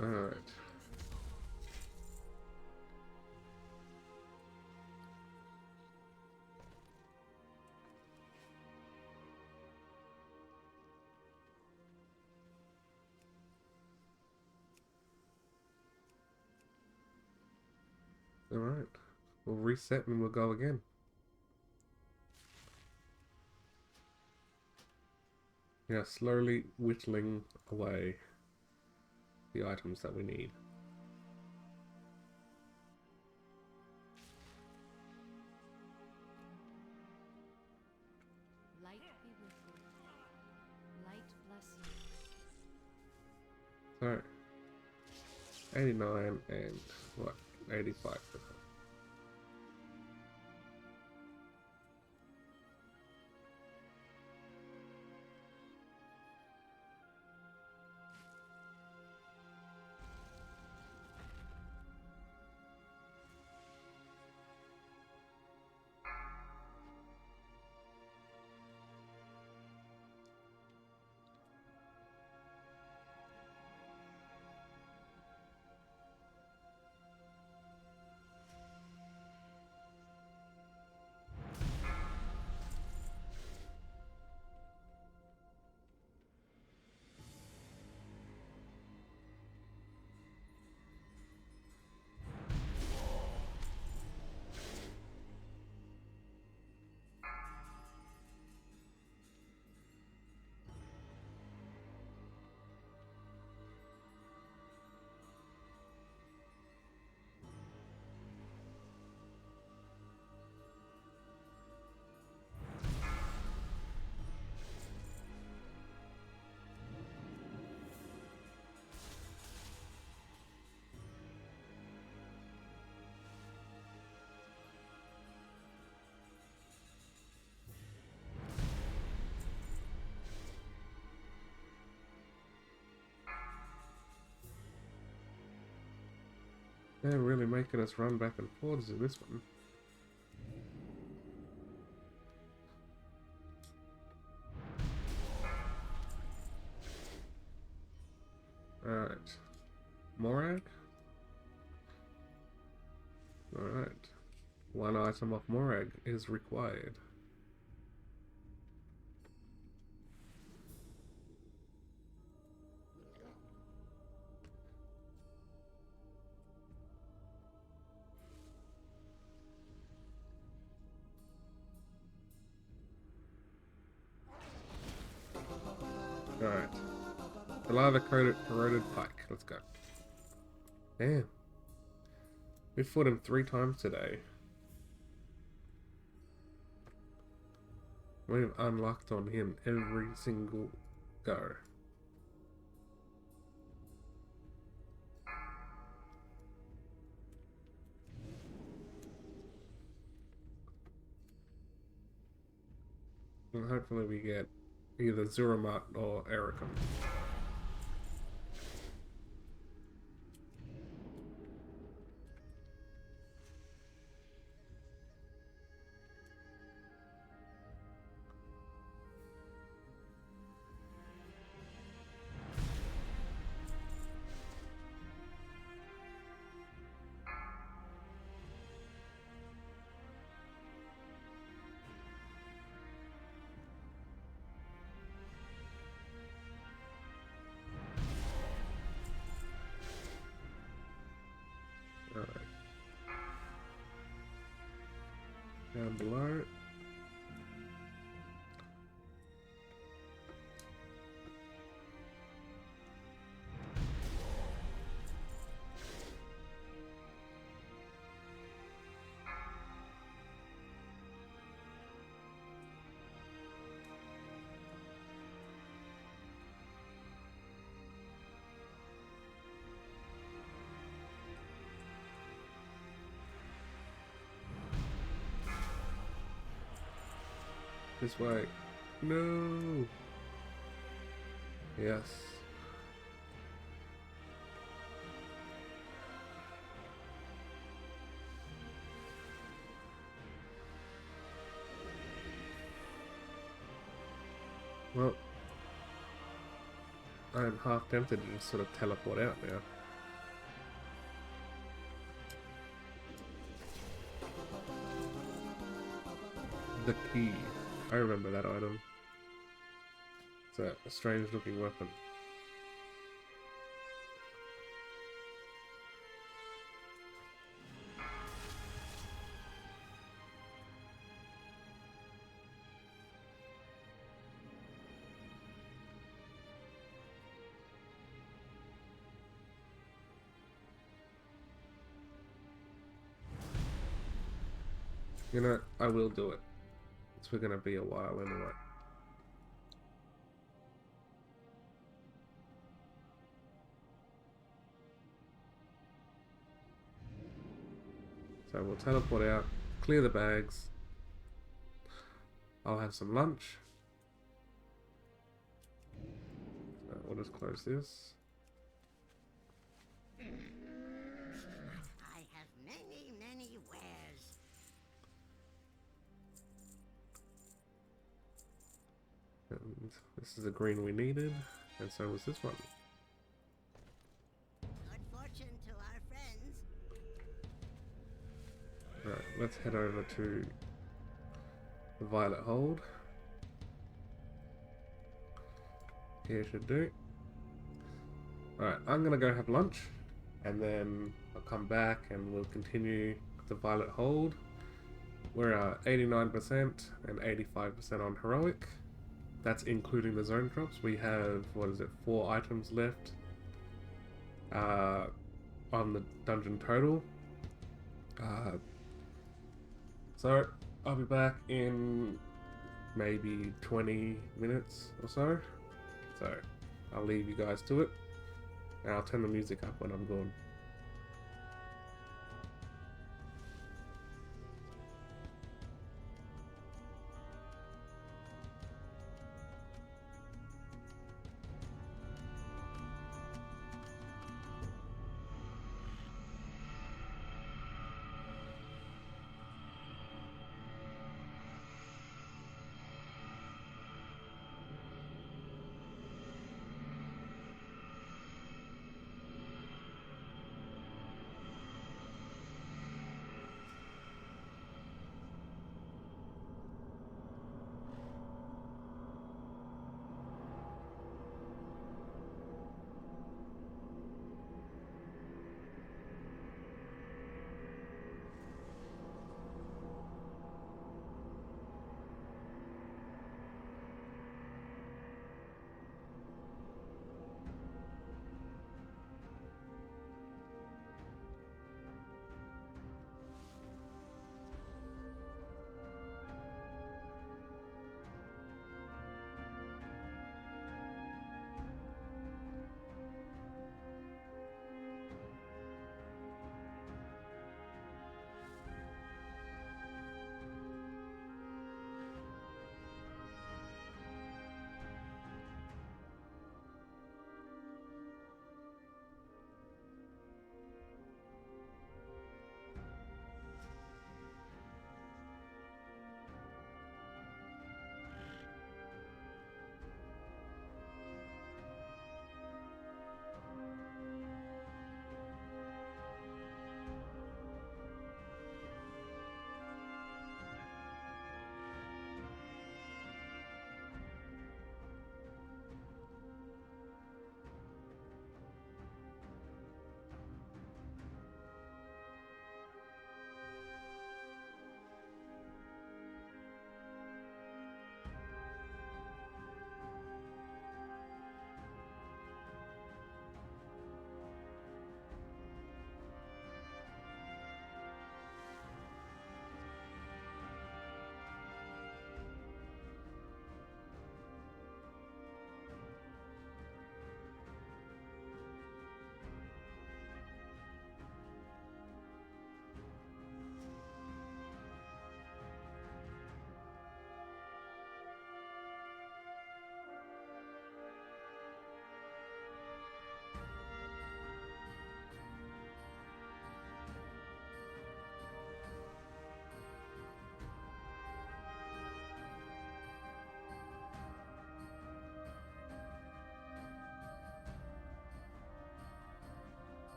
Alright. Alright. We'll reset and we'll go again. Yeah, slowly whittling away the items that we need. Light be with you. Light bless you. So, 89 and what? 85%. They're really making us run back and forwards in this one. Alright. Morag? Alright. One item of Morag is required. Alright. The lava corroded pike. Let's go. Damn. We fought him 3 times today. We've unlocked on him every single go. And hopefully we get either Zuramat or Ericum. Alright. Down below. This way. No. Yes. Well, I am half tempted to just sort of teleport out now. The key. I remember that item. It's a strange looking weapon. You know, I will do it. It's gonna be a while anyway. So we'll teleport out, clear the bags. I'll have some lunch. So we'll just close this. I have many, many wares. And this is the green we needed, and so was this one. Good fortune to our friends. Alright, let's head over to the Violet Hold. Here should do. Alright, I'm gonna go have lunch, and then I'll come back and we'll continue the Violet Hold. We're at 89% and 85% on Heroic. That's including the zone drops. We have, what is it, 4 items left on the dungeon total. So I'll be back in maybe 20 minutes or so. So I'll leave you guys to it, and I'll turn the music up when I'm gone.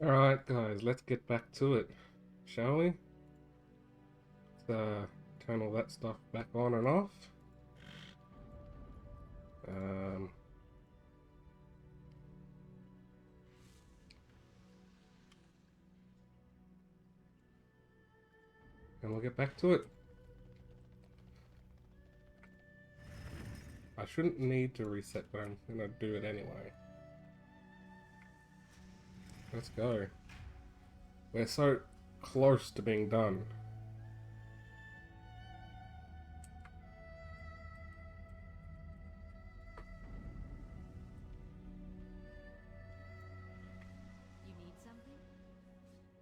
Alright, guys, let's get back to it, shall we? Let's turn all that stuff back on and off. Um, and we'll get back to it. I shouldn't need to reset, but I'm gonna do it anyway. Let's go. We're so close to being done. You need something?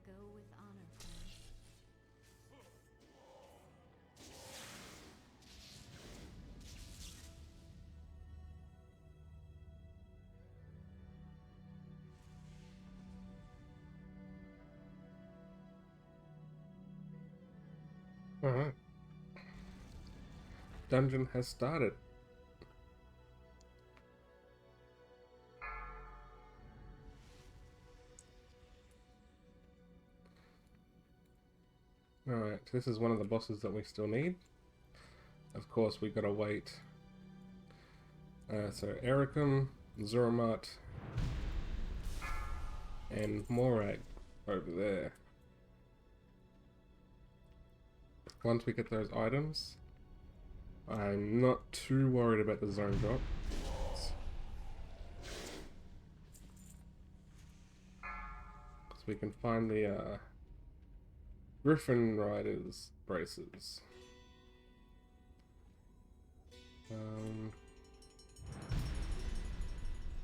Go with honor, friend. Alright. Dungeon has started. Alright, this is one of the bosses that we still need. Of course, we gotta wait. So Ericum, Zuramat, and Morag over there. Once we get those items, I'm not too worried about the zone drop. Because we can find the Griffin Riders braces.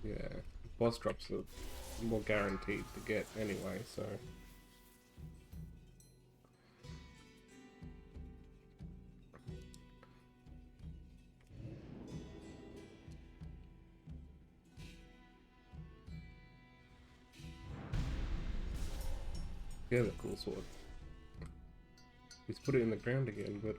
Yeah, boss drops are more guaranteed to get anyway, so. Yeah, the cool sword. He's put it in the ground again, but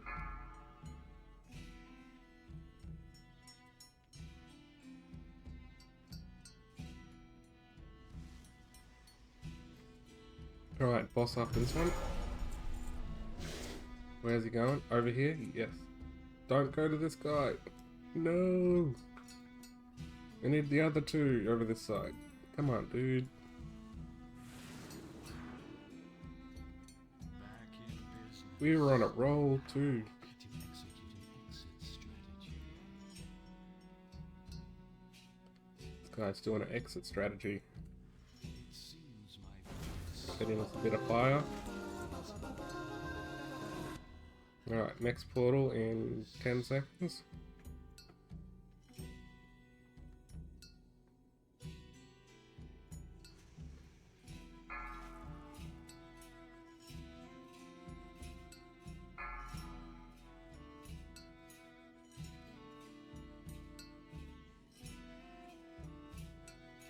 alright, boss after this one. Where's he going? Over here? Yes. Don't go to this guy. No. We need the other two over this side. Come on, dude. Back in business. We were on a roll too. To execute an exit strategy. This guy's doing an exit strategy. It seems my Setting us a bit of fire. Alright, next portal in 10 seconds.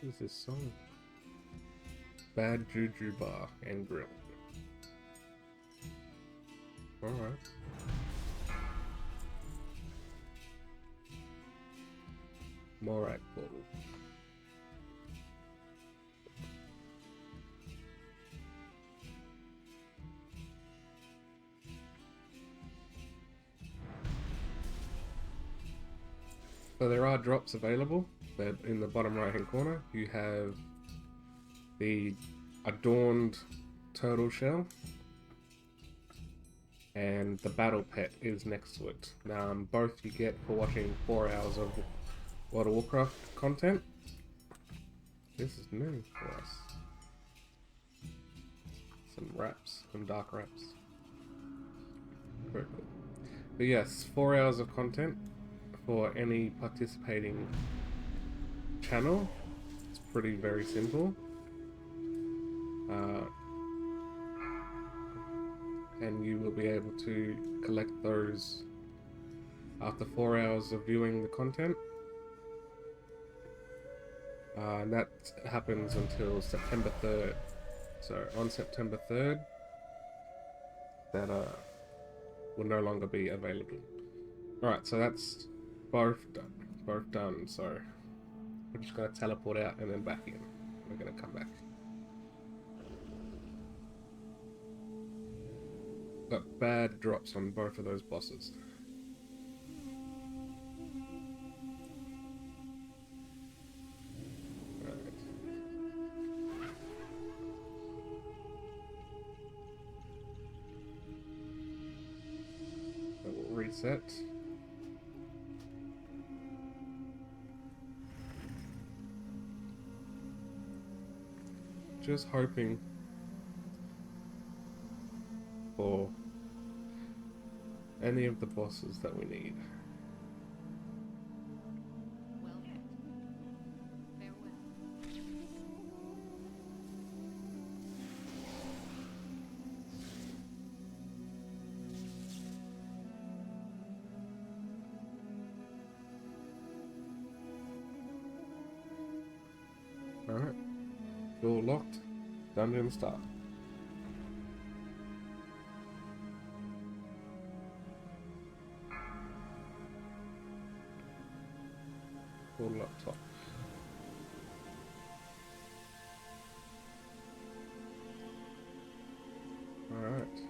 What is this song? Bad Juju Bar and Grill. Alright. Morag portal. So there are drops available. They're in the bottom right hand corner. You have the adorned turtle shell, and the battle pet is next to it. Both you get for watching 4 hours of World of Warcraft content. This is new for us. Some wraps, some dark wraps. Very cool. But yes, 4 hours of content for any participating channel. It's pretty very simple. And you will be able to collect those after 4 hours of viewing the content. And that happens until September 3rd. So on September 3rd, that will no longer be available. Alright, so that's both done. So we're just going to teleport out and then back in. We're going to come back. Got bad drops on both of those bosses. Alright. That will reset. Just hoping for any of the bosses that we need. Well met. Farewell. Alright. Door locked. Dungeon start. Portal up top. Alright.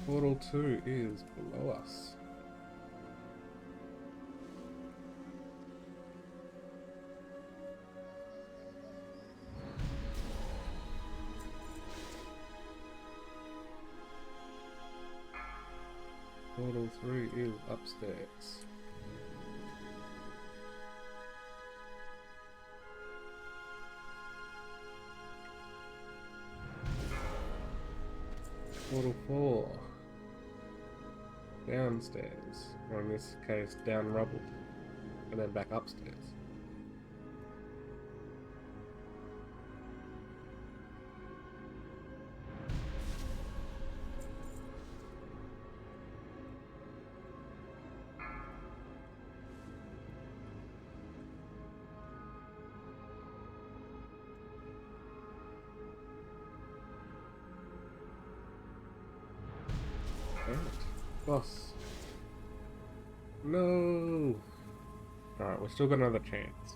Portal 2 is below us. Portal 3 is upstairs. Portal 4 downstairs, or in this case down rubble, and then back upstairs. Alright. Boss. No! Alright, we've still got another chance.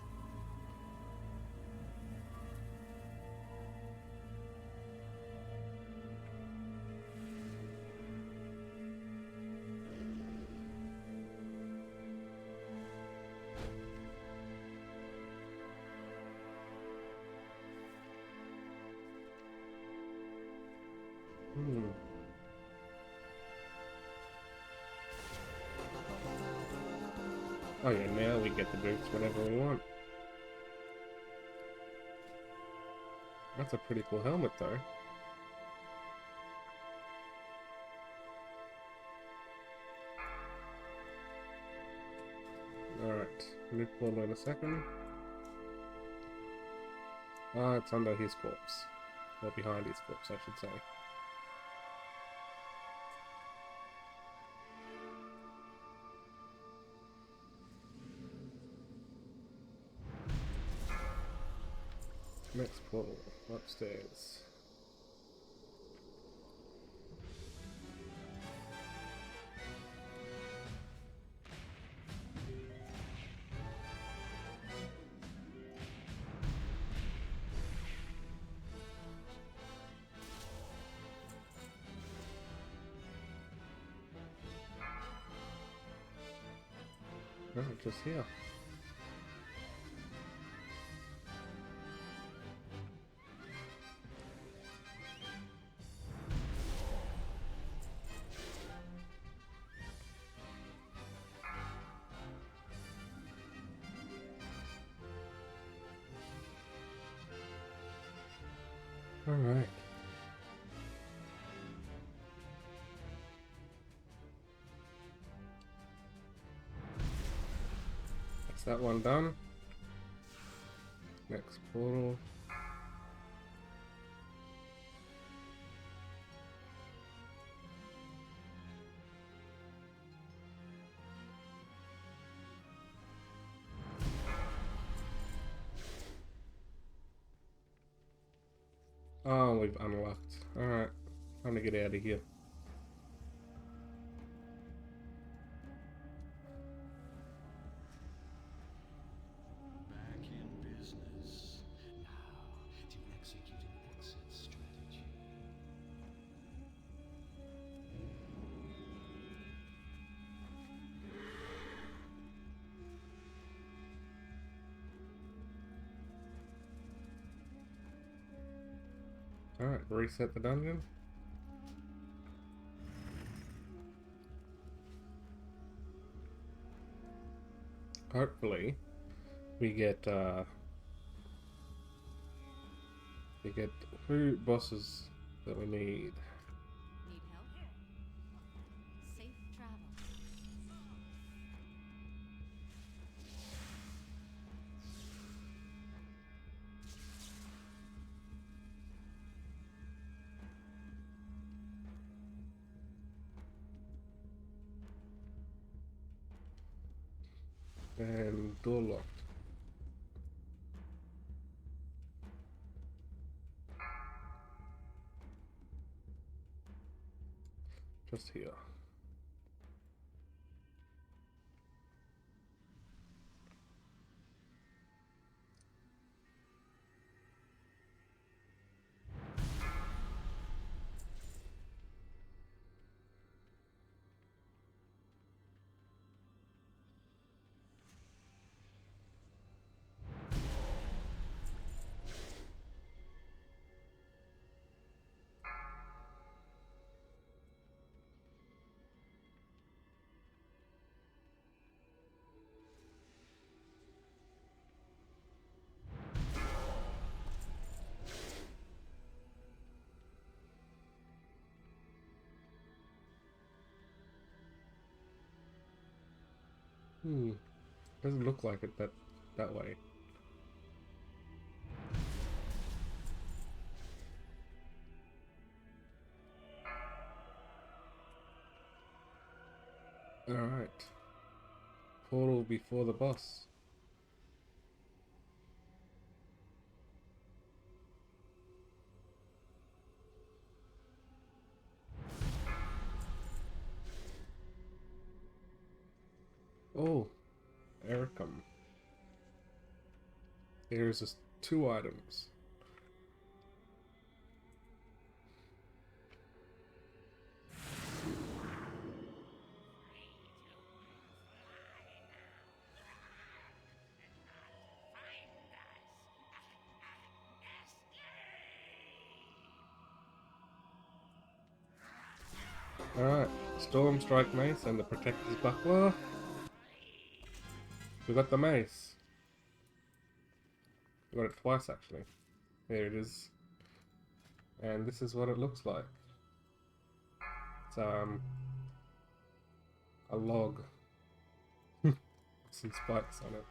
Oh yeah, now we get the boots whenever we want. That's a pretty cool helmet though. Alright, new portal in a second. Ah, it's under his corpse. Or behind his corpse, I should say. Next portal, upstairs. Oh, just here. Alright. That's that one done. Next portal. Oh, we've unlocked. Alright, time to get out of here. Back in business. Now, Alright, reset the dungeon. Hopefully, we get 2 bosses that we need. Need help? Safe travel. And door locked. Just here. Doesn't look like it that way. Alright. Portal before the boss. Oh, Ericum. Here's just 2 items. Alright, Storm Strike Mace and the Protector's Buckler. We got the mace. We got it twice actually. Here it is. And this is what it looks like. It's a log. Some spikes on it.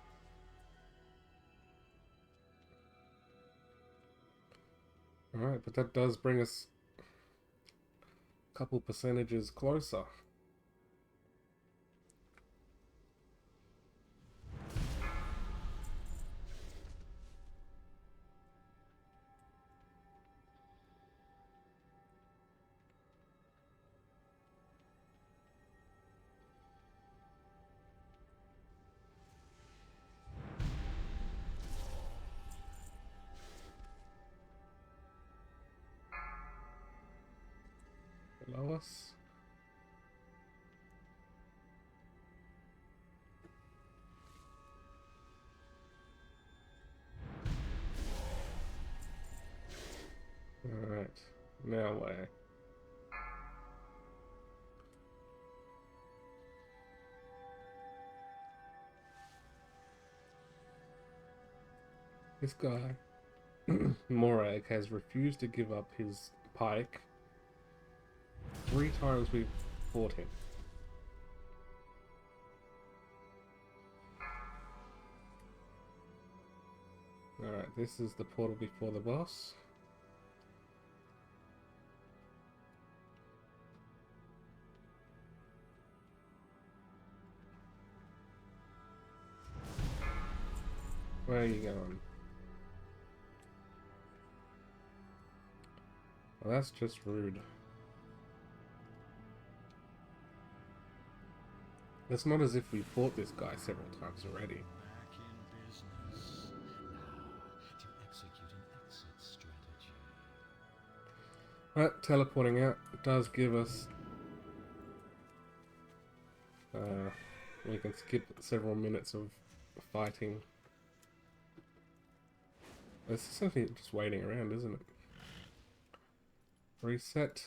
Alright, but that does bring us a couple percentages closer. Below us. Alright, now where? This guy, Morag, has refused to give up his pike. 3 times we've fought him. Alright, this is the portal before the boss. Where are you going? Well, that's just rude. It's not as if we fought this guy several times already. Back in business. Now to execute an exit strategy. Right, teleporting out does give us... we can skip several minutes of fighting. It's essentially just waiting around, isn't it? reset.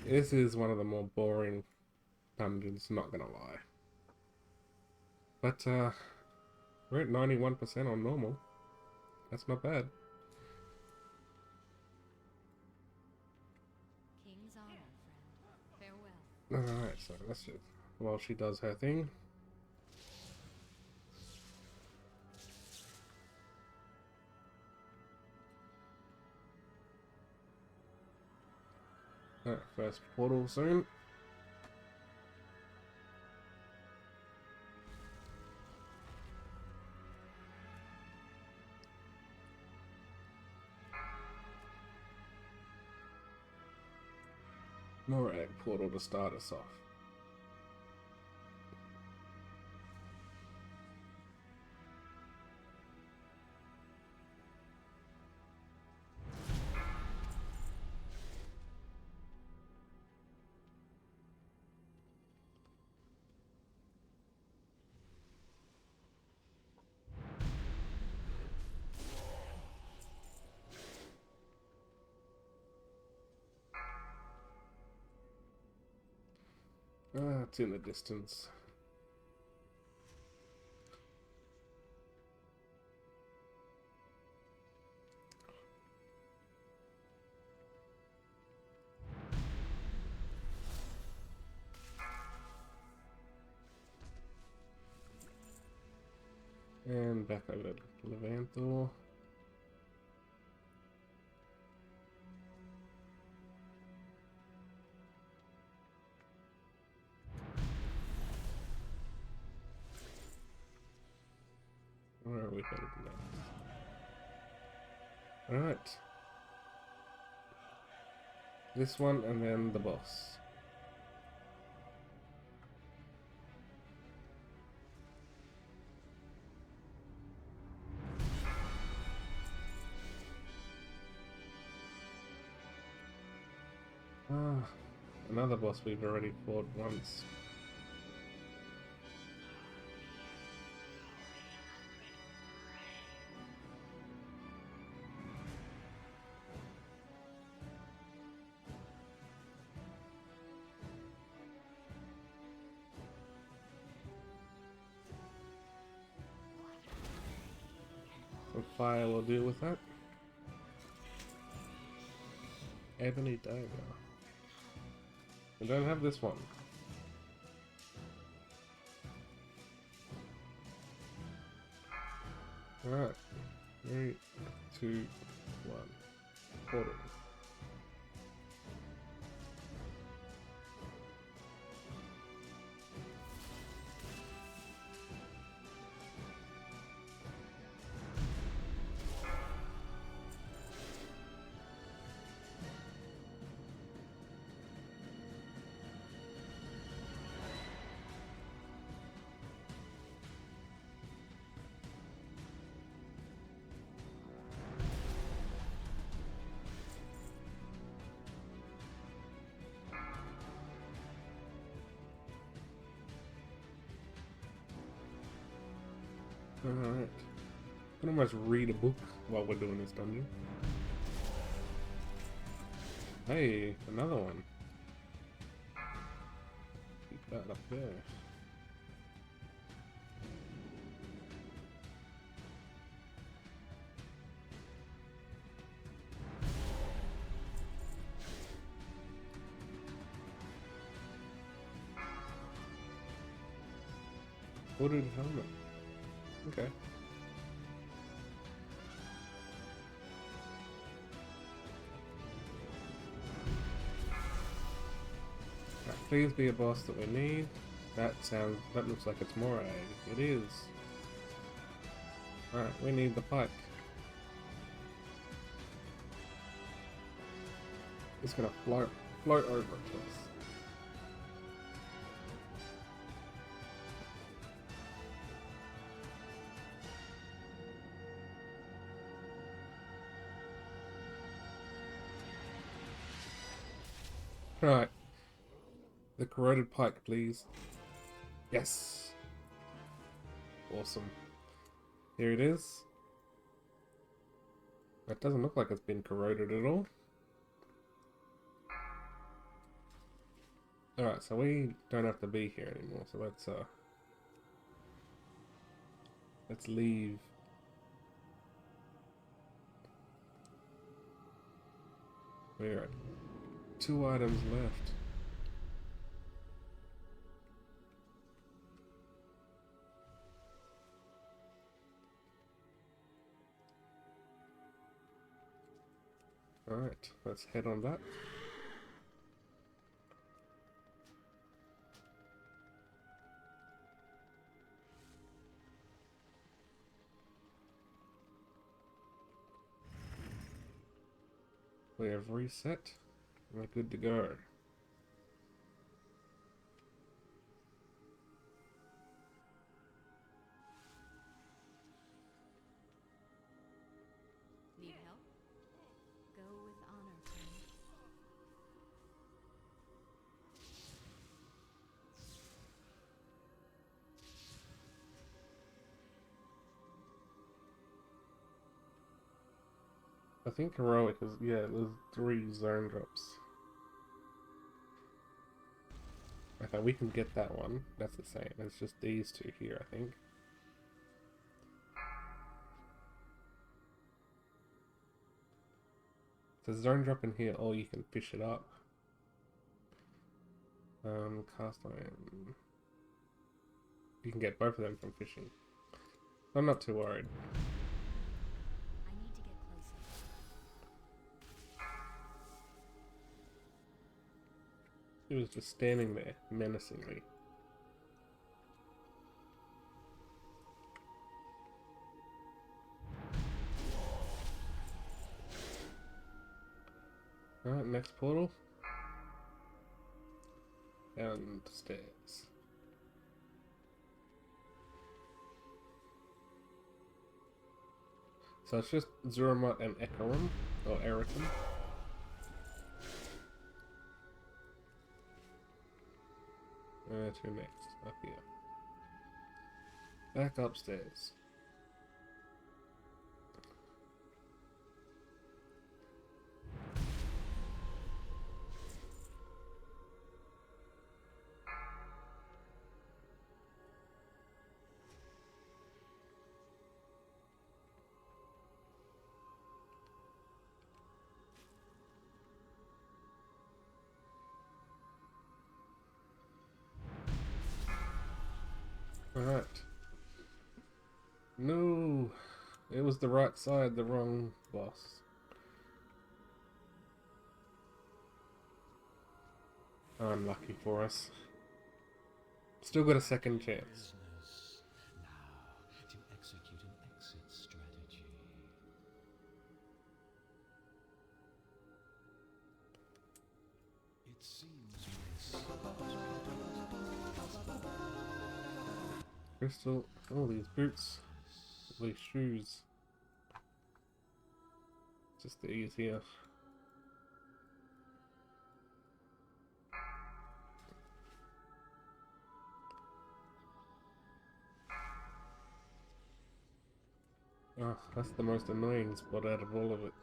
This is one of the more boring dungeons, not gonna lie. But we're at 91% on normal. That's not bad. King's honor, friend. Farewell. Alright, so let's just, while she does her thing. Alright, first portal soon. More egg portal to start us off. Ah, it's in the distance. And back over to Levanthor. Where are we headed next? Alright. This one and then the boss. Ah, another boss we've already fought once. Some fire will deal with that. Ebony Dagger. We don't have this one. Alright. 3, 2, 1. Portal. Alright. I can almost read a book while we're doing this dungeon. Hey, another one. Keep that up there. Hooded helmet. Okay. Right, please be a boss that we need. That looks like it's more egg. It is. Alright, we need the pike. It's gonna float over to us. Right. The corroded pike, please. Yes. Awesome. Here it is. That doesn't look like it's been corroded at all. Alright, so we don't have to be here anymore, so let's leave. We're at 2 items left. Alright, let's head on that. We have reset. We're good to go. Need help? Go with honor, friend. I think heroic is, yeah, there's 3 zone drops. Okay, we can get that one. That's the same. It's just these 2 here, I think. There's a zone drop in here, or you can fish it up. Cast iron. You can get both of them from fishing. I'm not too worried. I need to get closer. He was just standing there, menacingly. Alright, next portal. Downstairs. So it's just Zuramot and Ekarim, or Erikim. To next, up here. Back upstairs. Alright. No! It was the right side, the wrong boss. Unlucky for us. Still got a second chance. Business. Now, to execute an exit strategy. It seems Crystal. Oh, these boots. These shoes. Just the easier. Oh, that's the most annoying spot out of all of it.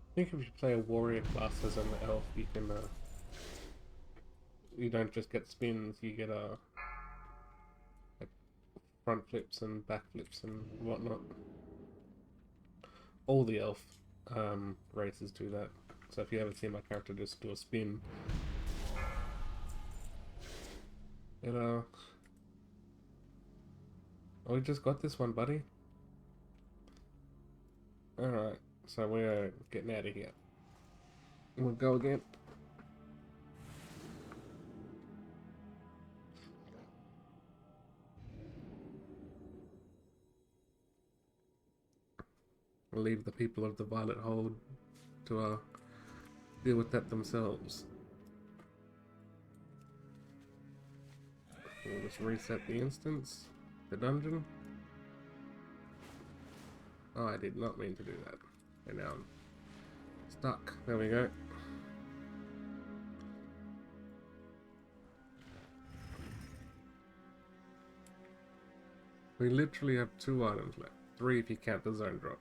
I think if you play a warrior class as an elf, you can, you don't just get spins, you get, like front flips and back flips and whatnot. All the elf, races do that. So if you ever see my character just do a spin, it, oh, we just got this one, buddy. Alright, so we're getting out of here. We'll go again. We'll leave the people of the Violet Hold to deal with that themselves. We'll just reset the instance, the dungeon. Oh, I did not mean to do that. And now I'm stuck. There we go. We literally have 2 items left. 3 if you count the zone drop.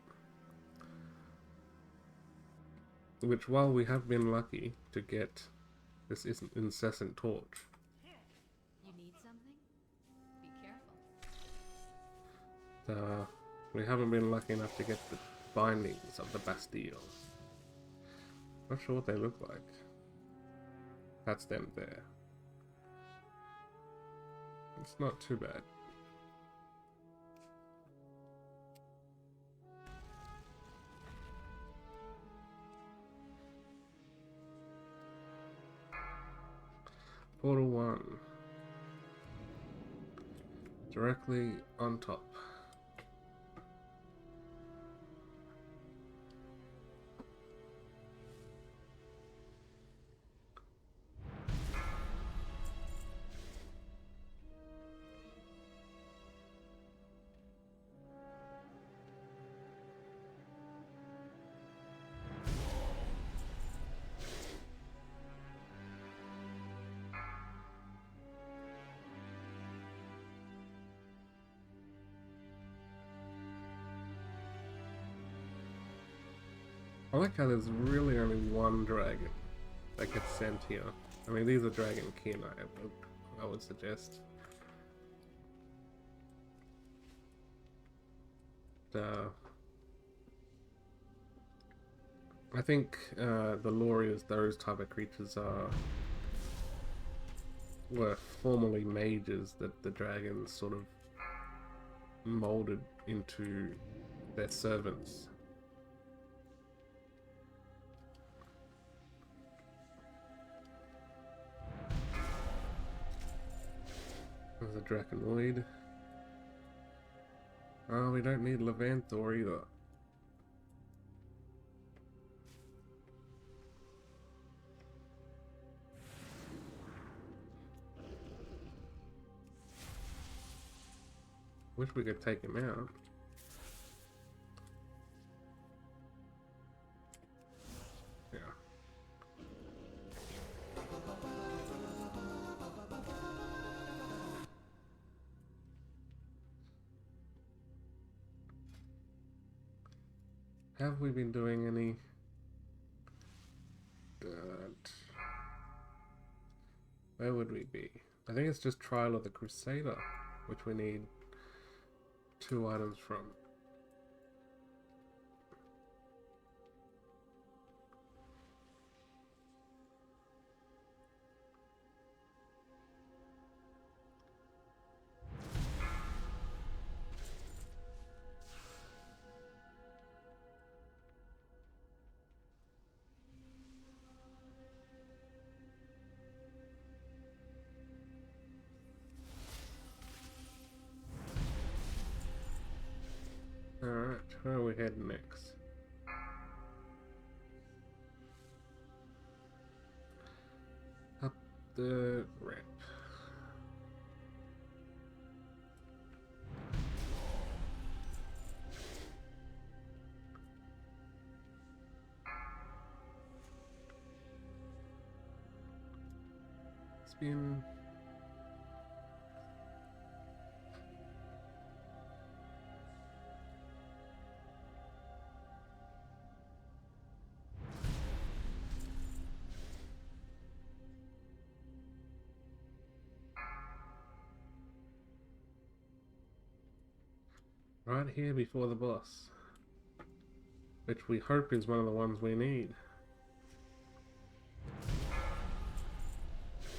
Which, while we have been lucky to get this incessant torch, You need something? Be careful. we haven't been lucky enough to get the bindings of the Bastille. Not sure what they look like. That's them there. It's not too bad. Portal 1. Directly on top. I like how there's really only one dragon that gets sent here. I mean, these are dragon kin, I would suggest. I think the lore is those type of creatures were formerly mages that the dragons sort of molded into their servants. There's a Draconoid. Oh, we don't need Levanthor either. Wish we could take him out. Yeah. Have we been doing any? Where would we be? I think it's just Trial of the Crusader, which we need 2 items from. Alright, where are we heading next? Up the ramp. Spin. Right here before the boss. Which we hope is one of the ones we need.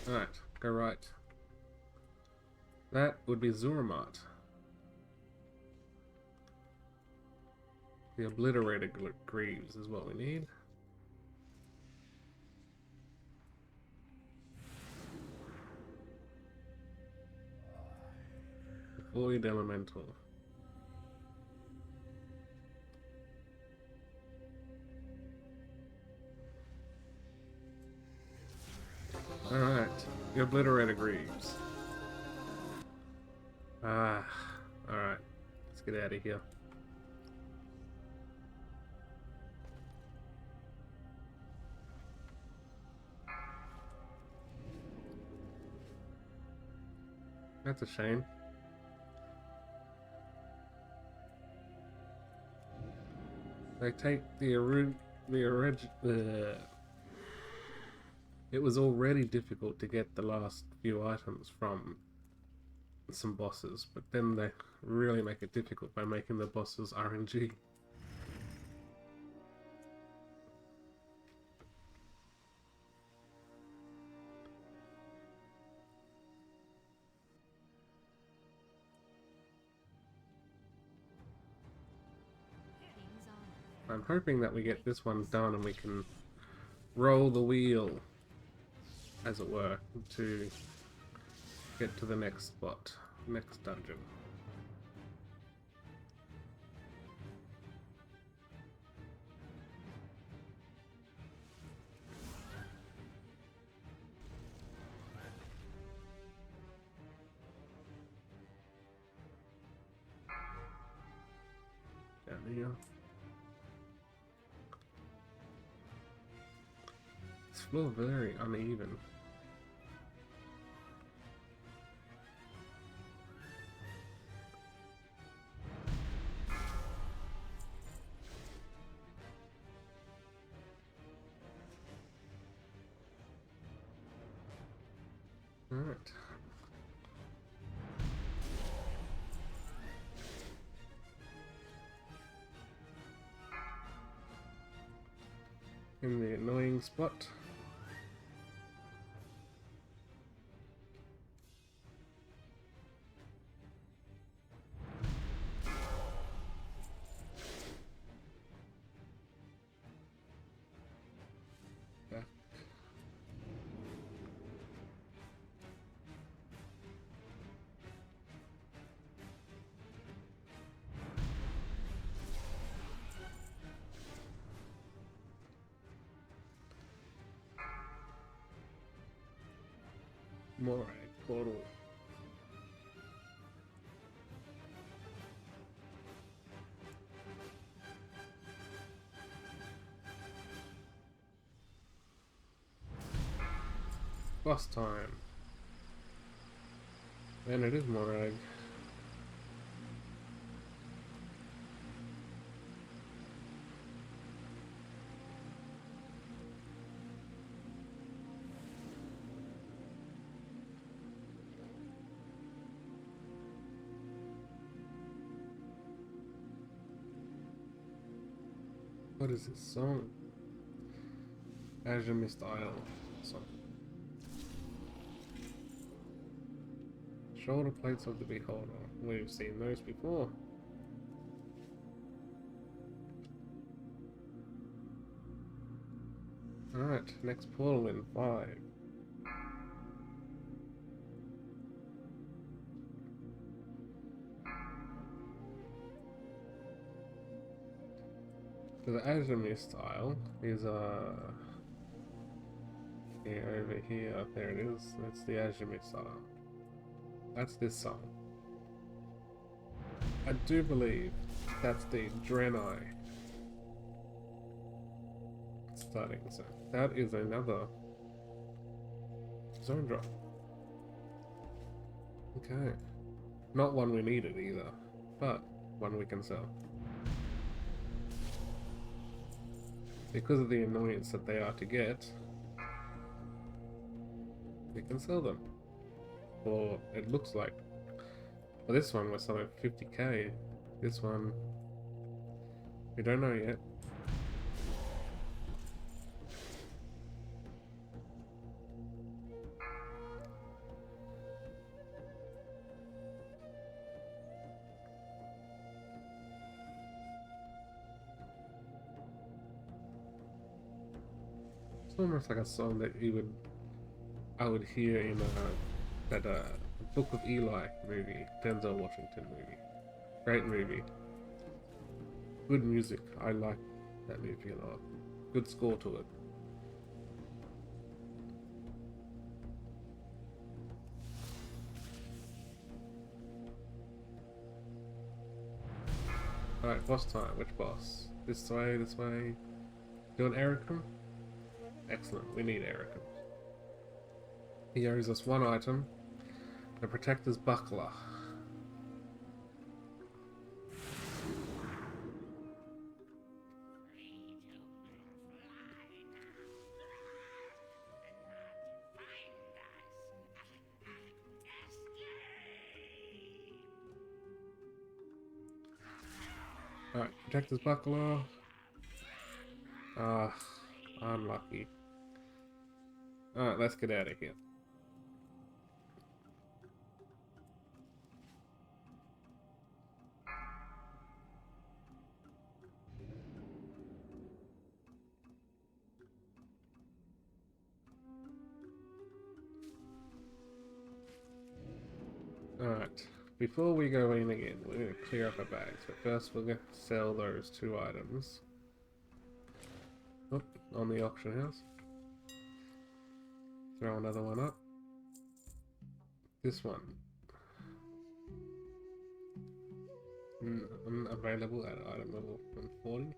Alright, go right. That would be Zuramat. The obliterated greaves is what we need. Void elemental. Alright, the obliterated greaves. Alright. Let's get out of here. That's a shame. They take it was already difficult to get the last few items from some bosses, but then they really make it difficult by making the bosses RNG. King's honor. I'm hoping that we get this one done and we can roll the wheel, as it were, to get to the next spot, next dungeon. Down here. This floor very uneven. Alright. In the annoying spot. Back. More portal. Boss time. And it is Morag. What is this song? Azure Mist Isle song. Shoulder plates of the beholder. We've seen those before. Alright, next portal in 5. So the Azure Mist Isle is here, over here. There it is. That's the Azure Mist Isle. That's this song. I do believe that's the Draenei starting. So that is another zone drop. Okay. Not one we needed either, but one we can sell. Because of the annoyance that they are to get, we can sell them. Or it looks like. Well, this one was something 50k. This one, we don't know yet. almost like a song that I would hear in that Book of Eli movie, Denzel Washington movie. Great movie. Good music. I like that movie a lot. Good score to it. Alright, boss time. Which boss? This way, this way. Do an Ericum? Excellent, we need Ericum. He owes us one item. The Protector's Buckler. Alright, Protector's Buckler. Ah, unlucky. Alright, let's get out of here. Alright, before we go in again, we're going to clear up our bags, but first we're going to sell those 2 items. Oh, on the auction house. Throw another one up. This one. Unavailable at item level 140.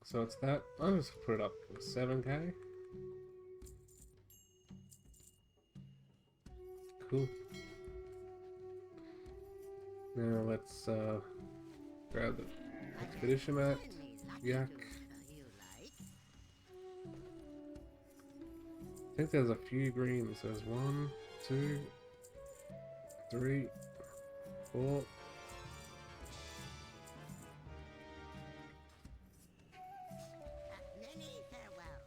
So it's that. I'll just put it up to 7k. Cool. Now let's grab the expedition mat. Yak. I think there's a few greens. There's 1, 2, 3, 4. Many farewell.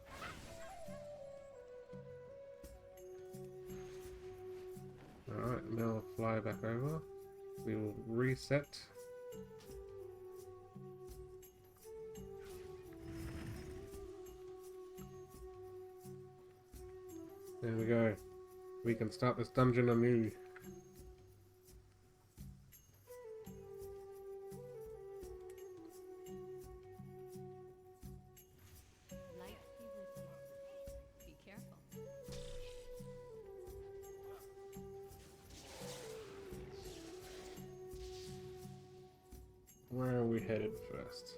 Alright, now we'll fly back over. We will reset. There we go. We can start this dungeon anew. Light be with you. Be careful. Where are we headed first?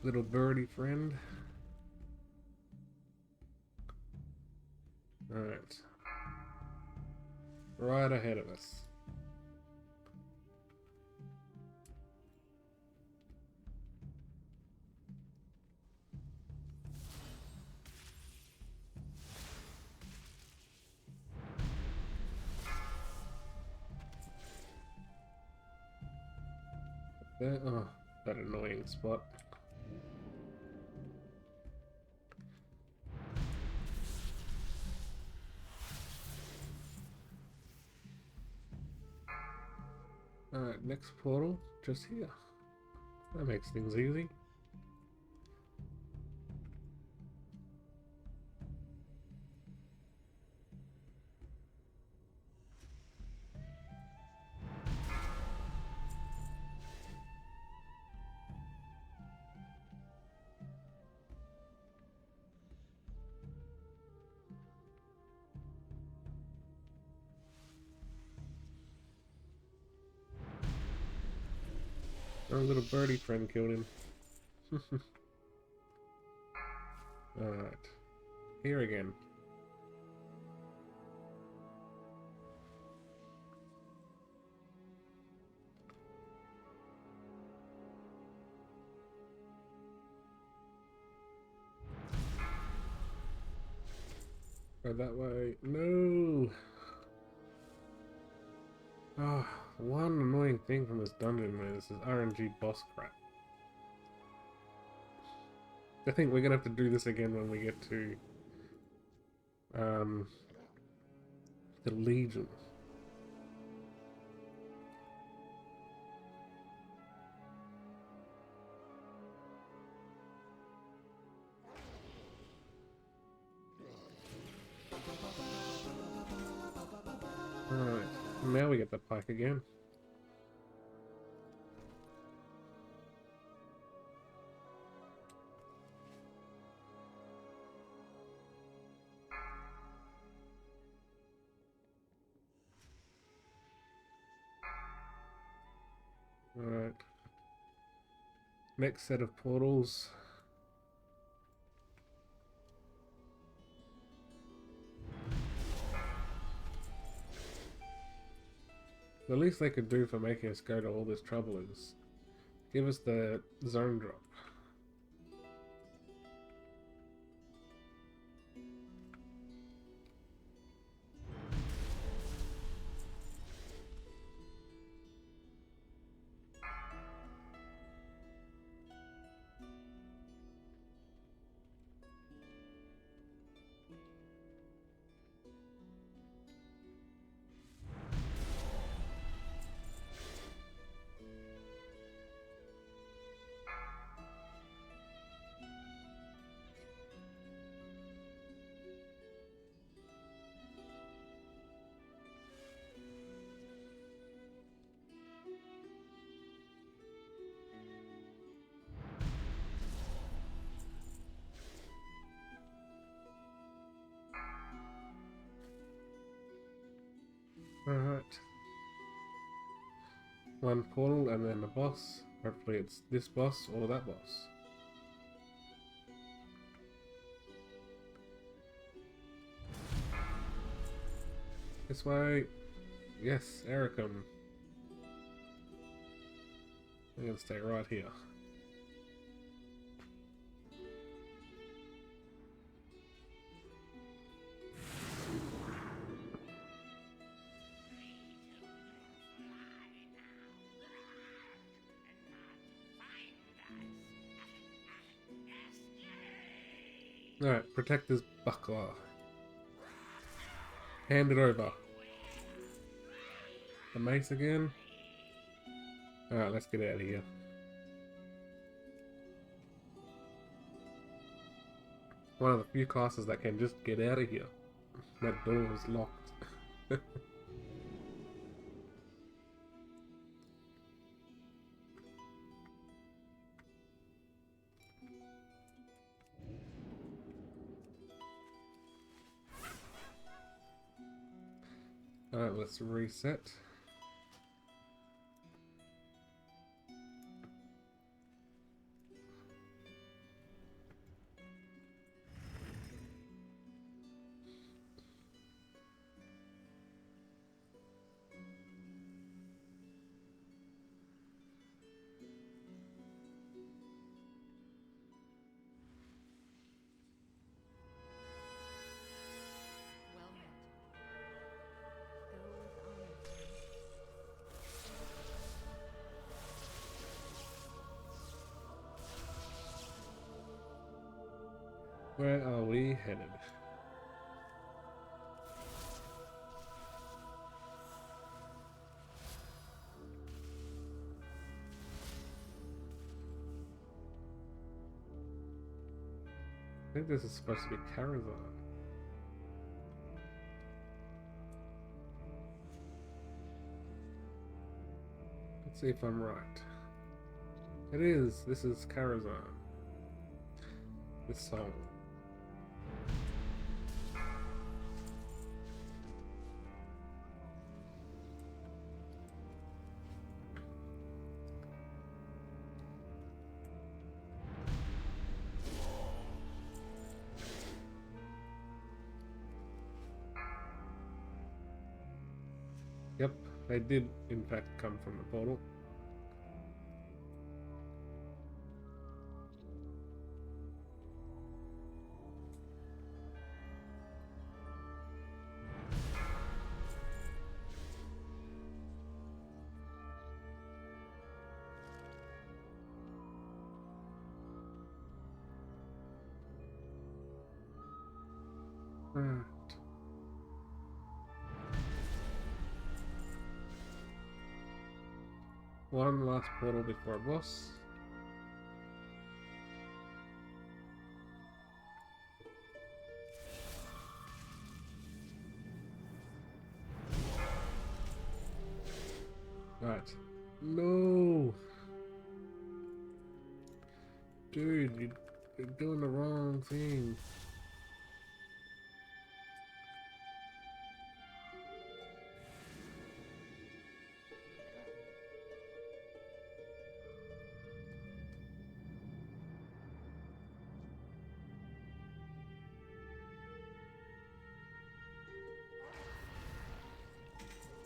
Little birdie friend. Alright. Right ahead of us. There, oh, that annoying spot. Alright, next portal, just here. That makes things easy. Our little birdie friend killed him. Alright. Here again. Go that way. No! Ah, one annoying thing from this dungeon is this RNG boss crap. I think we're gonna have to do this again when we get to the Legion. Now we get the pike again. Alright. Next set of portals. The least they could do for making us go to all this trouble is give us the zone drop. Alright. One portal and then the boss. Hopefully it's this boss or that boss. This way. Yes, Ericum. I'm gonna stay right here. Alright, protect this buckler. Hand it over. The mace again. Alright, let's get out of here. One of the few classes that can just get out of here. That door is locked. Alright, let's reset. Well met. Go with honor, friend. Where are we headed? I think this is supposed to be Karazhan. Let's see if I'm right. It is. This is Karazhan. This song. Yep, they did in fact come from the portal. Right. One last portal before a boss. Right. No! Dude, you're doing the wrong thing.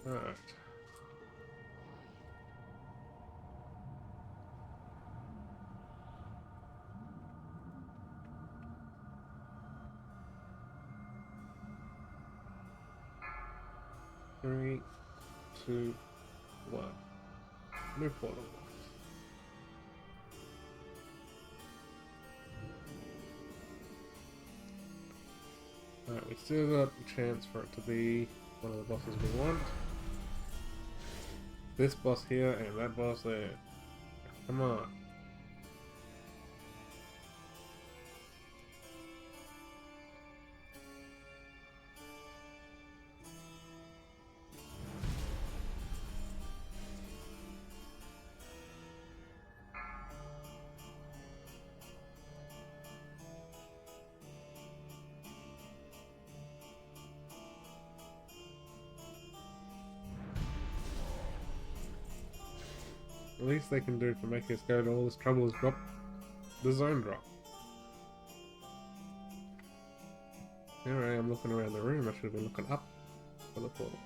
Alright. Three, two, one. New portal. Alright, we still got a chance for it to be one of the bosses we want. This boss here and that boss there. Come on. The least they can do to make us go to all this trouble is drop the zone drop. Here I am looking around the room, I should have been looking up for the portal.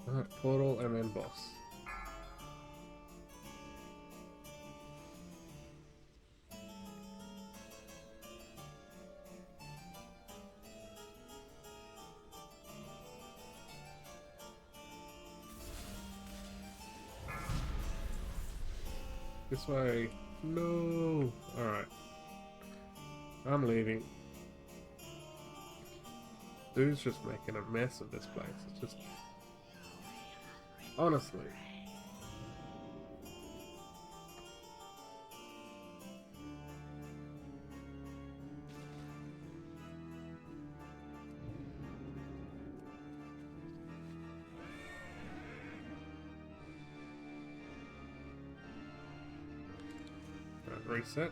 Alright, portal and then boss. This way. No! Alright. I'm leaving. Dude's just making a mess of this place. It's just... honestly. Reset.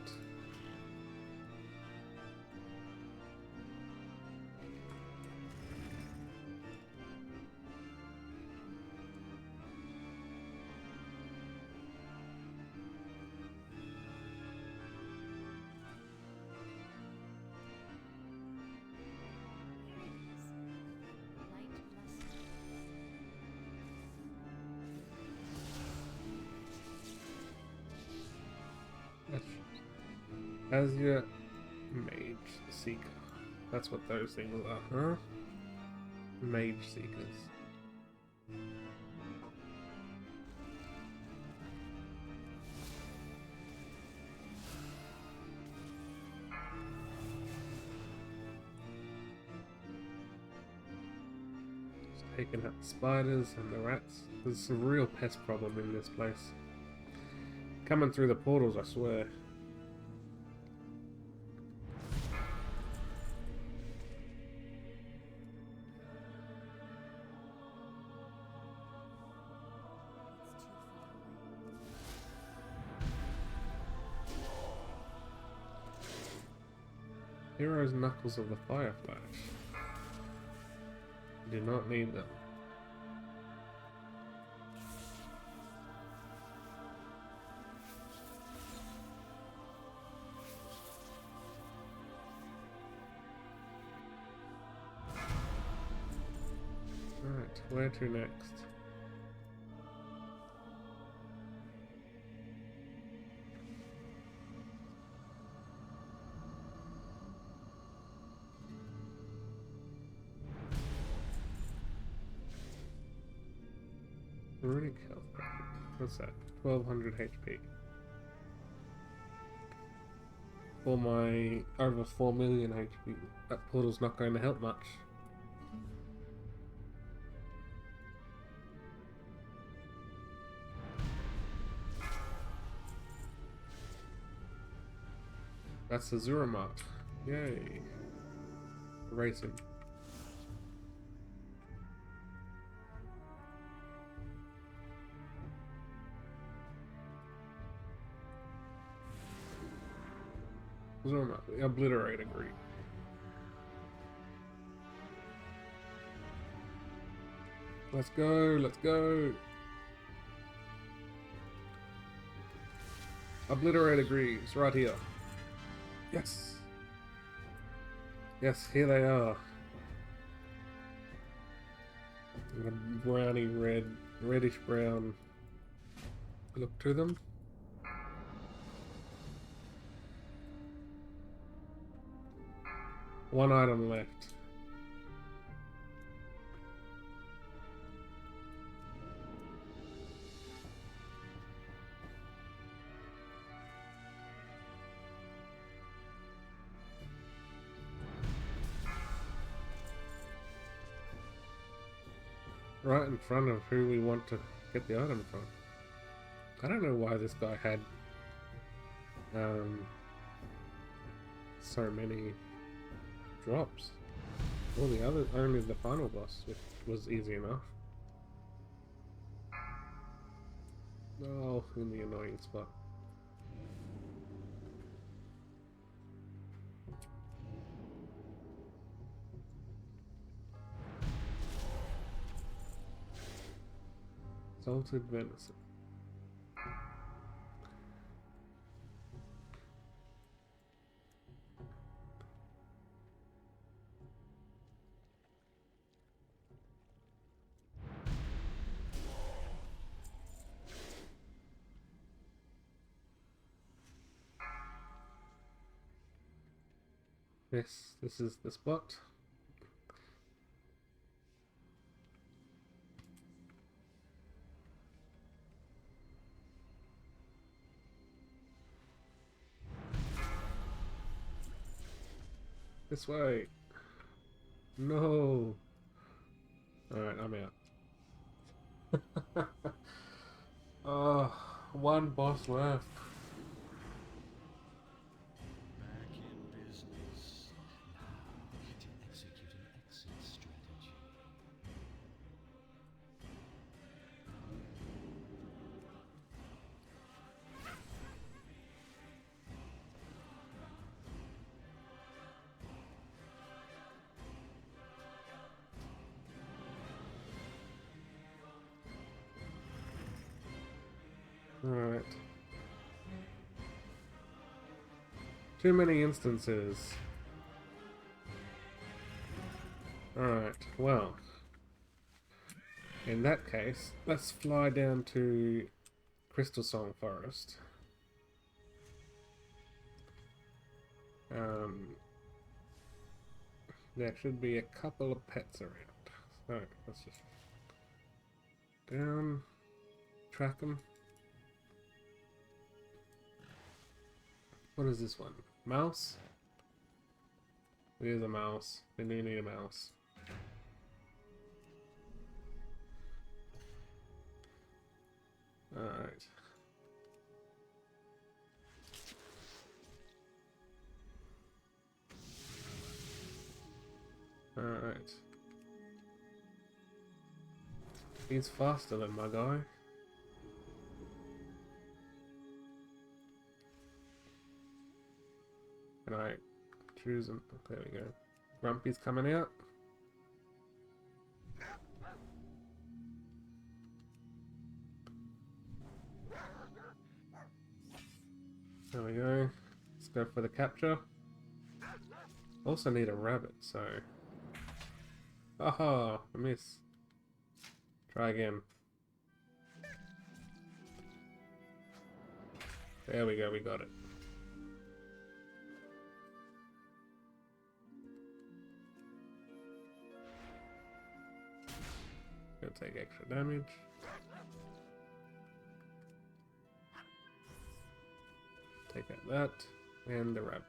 As your mage seeker. That's what those things are, huh? Mage seekers. Just taking out the spiders and the rats. There's a real pest problem in this place. Coming through the portals, I swear. Hero's Knuckles of the Fire Flash. Do not need them. Alright, where to next? Runic health packet. What's that? 1200 HP. For my over 4 million HP, that portal's not going to help much. That's the Zuramat. Yay. Racing. Zuramat. Obliterate agree. Let's go, let's go. Obliterate agrees, right here. Yes. Yes, here they are. A browny red, reddish brown look to them. One item left. Right in front of who we want to get the item from. I don't know why this guy had so many drops. All the others, only the final boss, which was easy enough. Oh, in the annoying spot. Salted venison. Yes, this is the spot. This way. No. Alright, I'm out. One boss left. Back in business. Now to execute an exit strategy. Alright. Too many instances. Alright, well. In that case, let's fly down to Crystal Song Forest. There should be a couple of pets around. So, let's just down, track them. What is this one? Mouse? It is a mouse. We do need a mouse. Alright. Alright. He's faster than my guy. Can I choose him? There we go. Grumpy's coming out. There we go. Let's go for the capture. Also need a rabbit, so... Aha! I miss. Try again. There we go, we got it. Gonna take extra damage. Take out that, and the rabbit.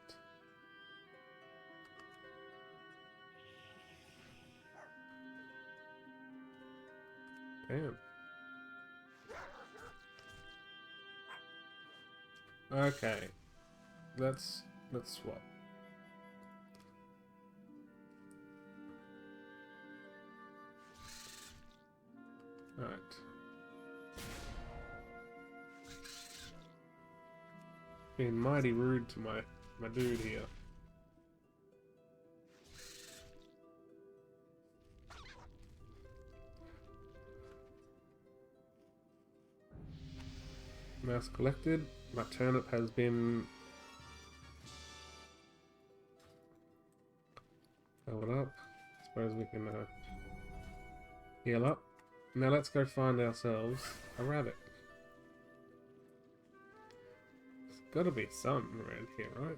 Damn. Okay. Let's Let's swap. Alright. Being mighty rude to my dude here. Mouse collected. My turnip has been leveled up. Suppose we can heal up. Now let's go find ourselves a rabbit. There's gotta be some around here, right?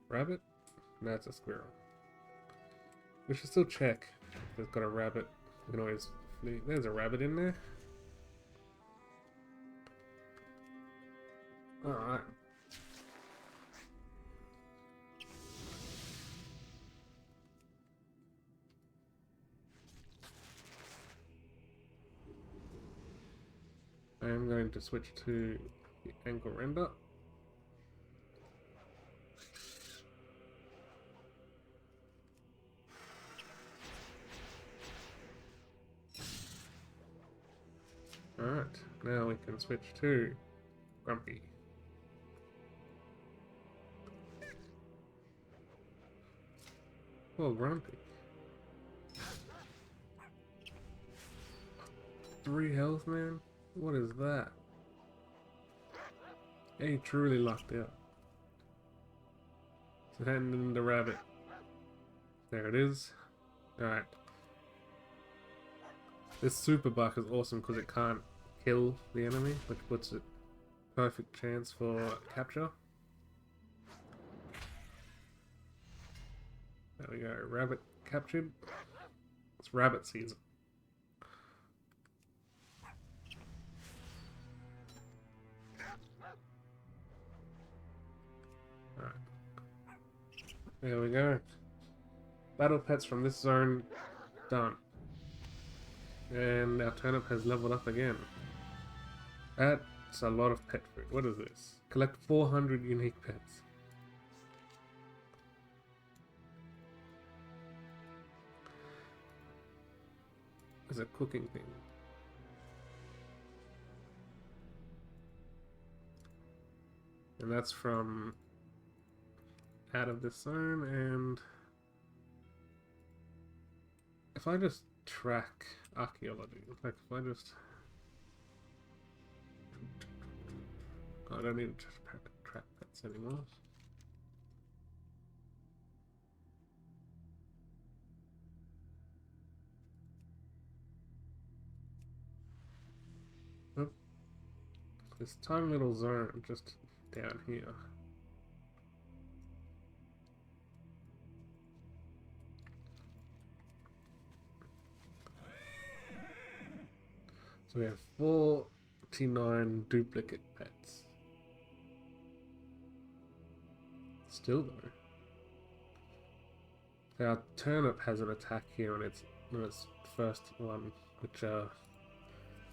Rabbit? No, it's a squirrel. We should still check if there's got a rabbit. We can always flee. There's a rabbit in there. Alright. I am going to switch to the angle render. Alright, now we can switch to Grumpy. Oh, Grumpy. 3 health, man? What is that? He truly lucked out. So hand in the rabbit. There it is. Alright. This super buck is awesome because it can't kill the enemy, which puts it perfect chance for capture. There we go, rabbit captured. It's rabbit season. Alright. There we go. Battle pets from this zone done. And our turnip has leveled up again. That's a lot of pet food. What is this? Collect 400 unique pets. It's a cooking thing. And that's from out of this zone. And if I just track archaeology, like if I just... I don't need to track pets anymore. Oh. This tiny little zone just down here. So we have 49 duplicate pets. Still though. Our turnip has an attack here on its first one, which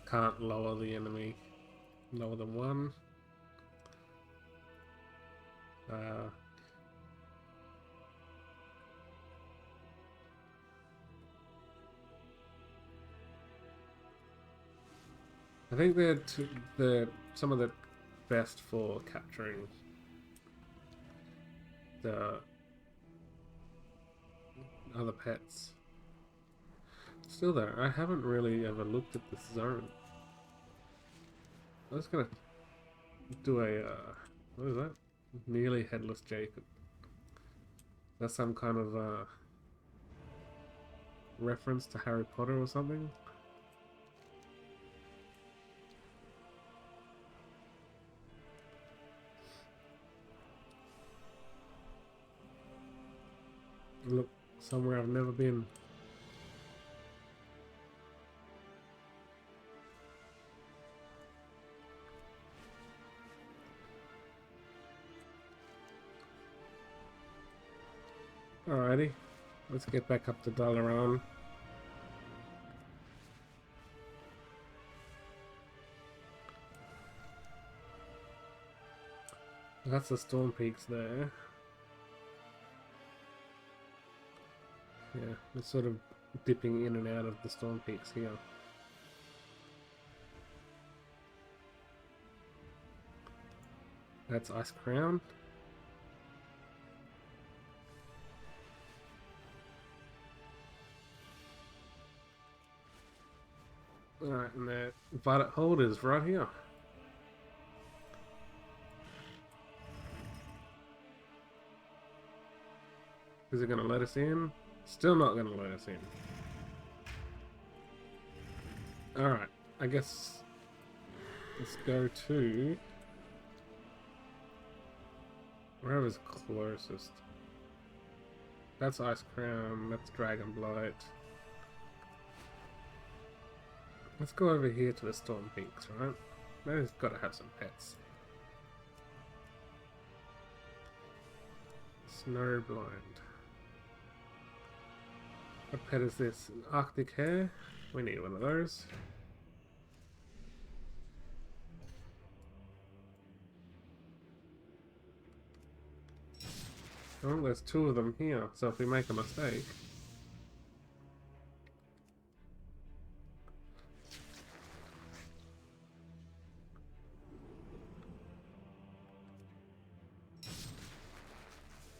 can't lower the enemy lower than 1. I think they're some of the best for capturing the other pets. Still though, I haven't really ever looked at this zone. I'm just gonna do a what is that? Nearly headless Jacob. That's some kind of reference to Harry Potter or something. Look, somewhere I've never been. Alrighty, let's get back up to Dalaran. That's the storm peaks there. Yeah, we're sort of dipping in and out of the storm peaks here. That's Ice Crown. Alright, and the Violet Hold is right here. Is it going to let us in? Still not going to let us in. Alright, I guess let's go to wherever's closest. That's Ice Crown, that's Dragon Blight. Let's go over here to the Storm Peaks, right? They've got to have some pets. Snowblind. What pet is this? An Arctic Hare? We need one of those. Oh, there's two of them here, so if we make a mistake...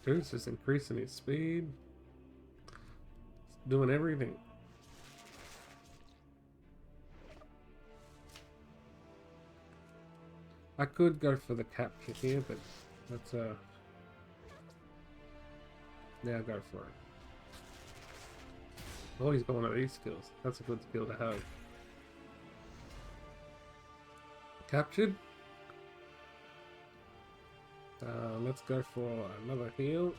Dude's just increasing his speed. It's doing everything. I could go for the capture here, but let's now go for it. Oh, he's got one of these skills. That's a good skill to have. Captured. Let's go for another heal.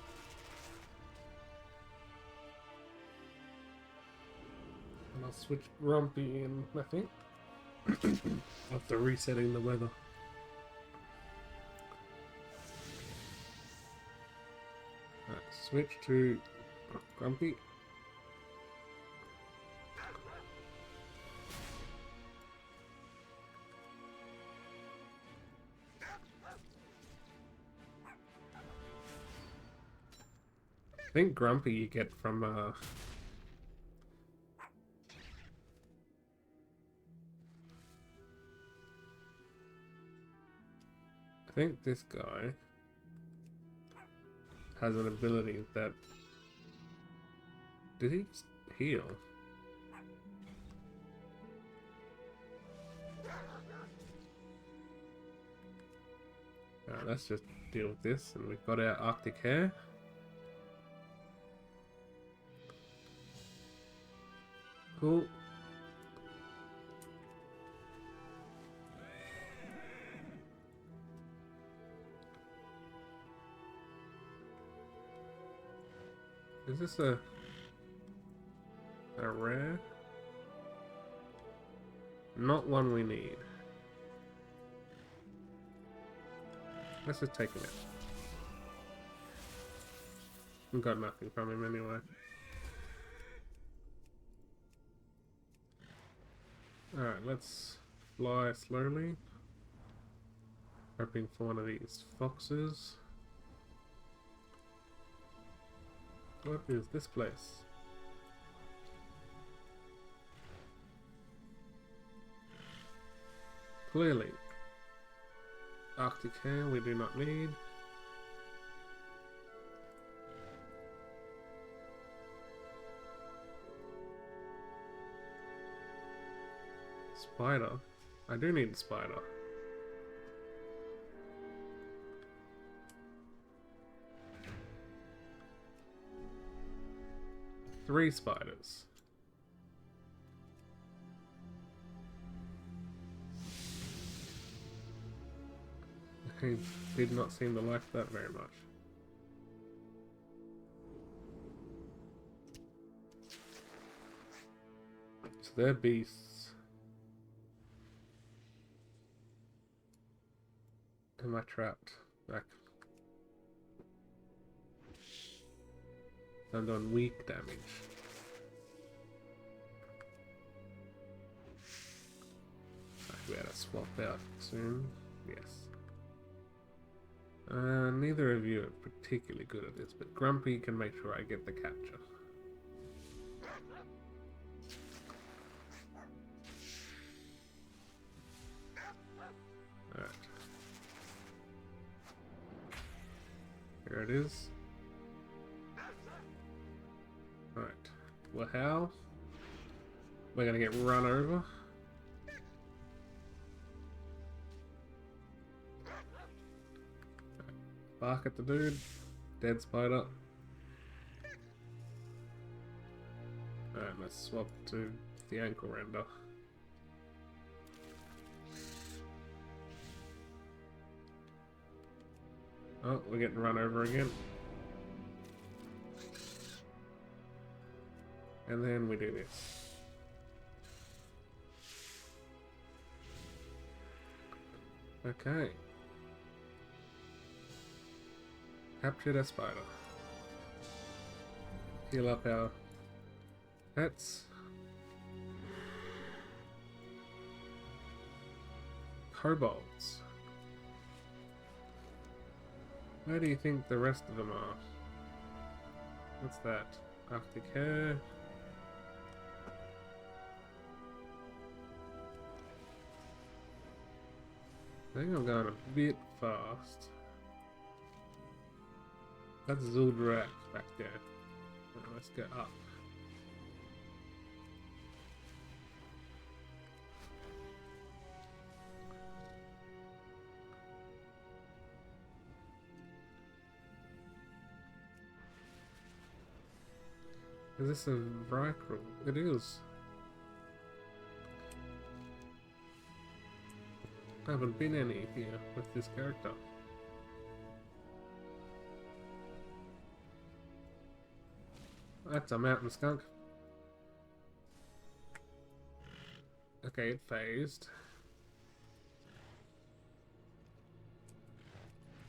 And I'll switch Grumpy in, I think. After resetting the weather. Right, switch to Grumpy. I think Grumpy you get from I think this guy has an ability that... Did he just heal? Alright, let's just deal with this, and we've got our Arctic Hare. Cool. Is this a rare? Not one we need. Let's just take him out. We got nothing from him anyway. Alright, let's fly slowly. Hoping for one of these foxes. What is this place? Clearly. Arctic Hare we do not need. Spider? I do need a spider. Three spiders. He did not seem to like that very much. So they're beasts. Am I trapped? Back. I'm doing weak damage. I should be able to swap out soon. Yes. Neither of you are particularly good at this, but Grumpy can make sure I get the capture. Alright. There it is. Alright. Well, how? We're gonna get run over. Bark at the dude. Dead spider. Alright, let's swap to the ankle render. Oh, we're getting run over again. And then we do this. Okay. Captured a spider. Heal up our pets. Kobolds. Where do you think the rest of them are? What's that? Arctic hair. I think I'm going a bit fast. That's Zuldrak back there. Right, let's go up. Is this a Vrykral? It is. I haven't been any here with this character. That's a mountain skunk. Okay, it phased.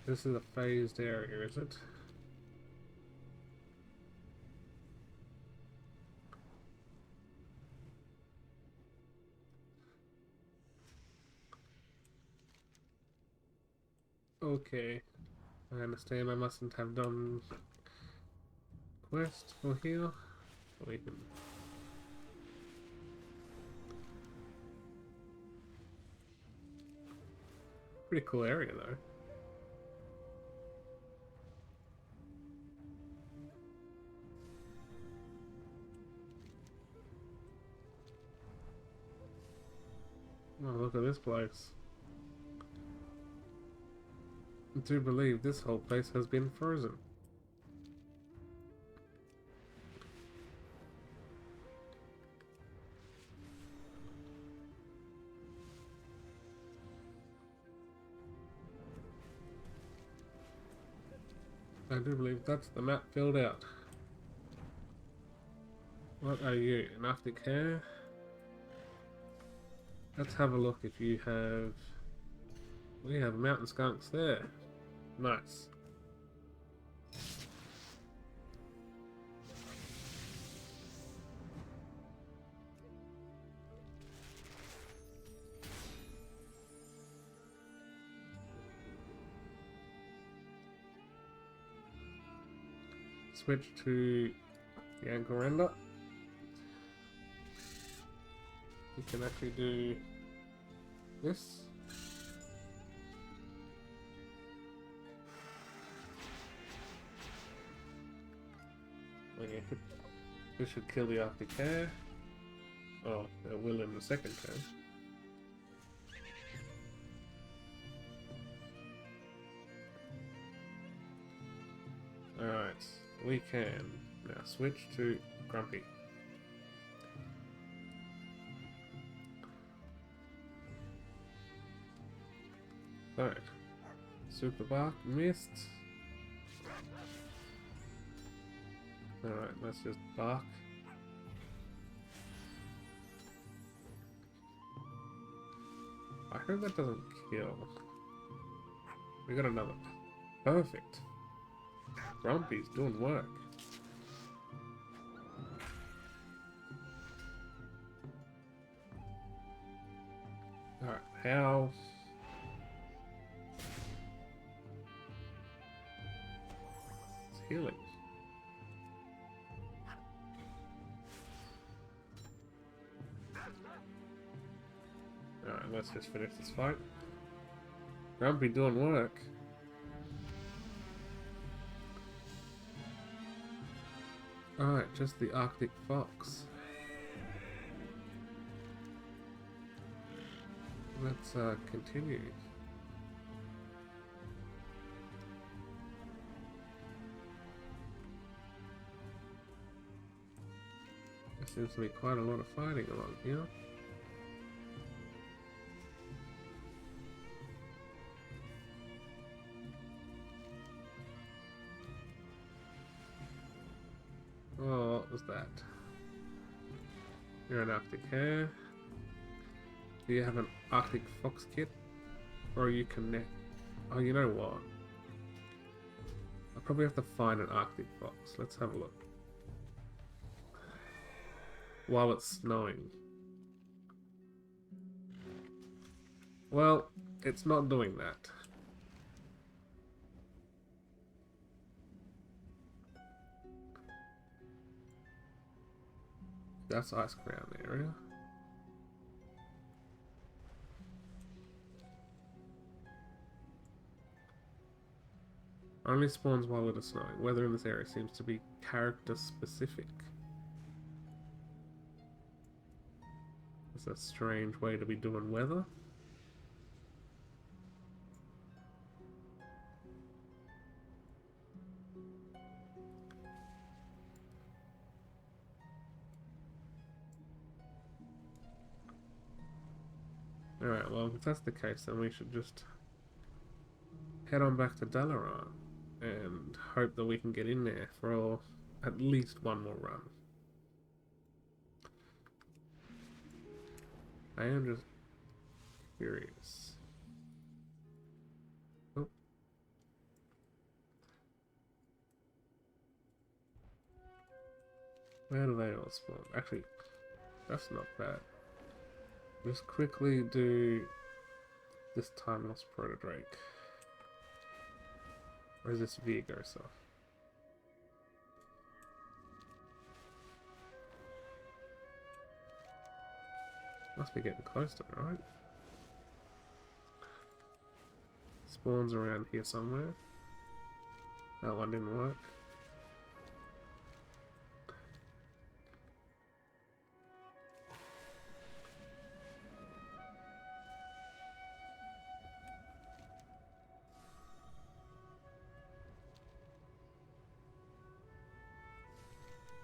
This is a phased area, is it? Okay. I understand I mustn't have done quest for here. We can pretty cool area though. Oh, look at this place. I do believe this whole place has been frozen. I do believe that's the map filled out. What are you? An Arctic hare? Let's have a look if you have... We have mountain skunks there. Nice. Switch to the ankle render. You can actually do this. Okay, this should kill the Arctic hare. Oh, it will in the second turn. Alright, we can now switch to Grumpy. Alright, Super Bark missed. Alright, let's just bark. I hope that doesn't kill. We got another. Perfect. Grumpy's doing work. Alright, how... healing. Alright, let's just finish this fight. Grumpy doing work. Alright, just the Arctic fox. Let's continue. There seems to be quite a lot of fighting along here. Oh, what was that? You're an Arctic hare. Do you have an Arctic fox kit? Or you connect? Oh, you know what? I'll probably have to find an Arctic fox. Let's have a look. While it's snowing. Well, it's not doing that. That's Ice Crown area. Only spawns while it is snowing. Weather in this area seems to be character specific. It's a strange way to be doing weather. Alright, well, if that's the case, then we should just head on back to Dalaran and hope that we can get in there for at least one more run. I am just curious. Oh. Where do they all spawn? Actually, that's not bad. Just quickly do this time lost Protodrake. Or is this Vigosa? Must be getting close to it, right? Spawns around here somewhere. That one didn't work.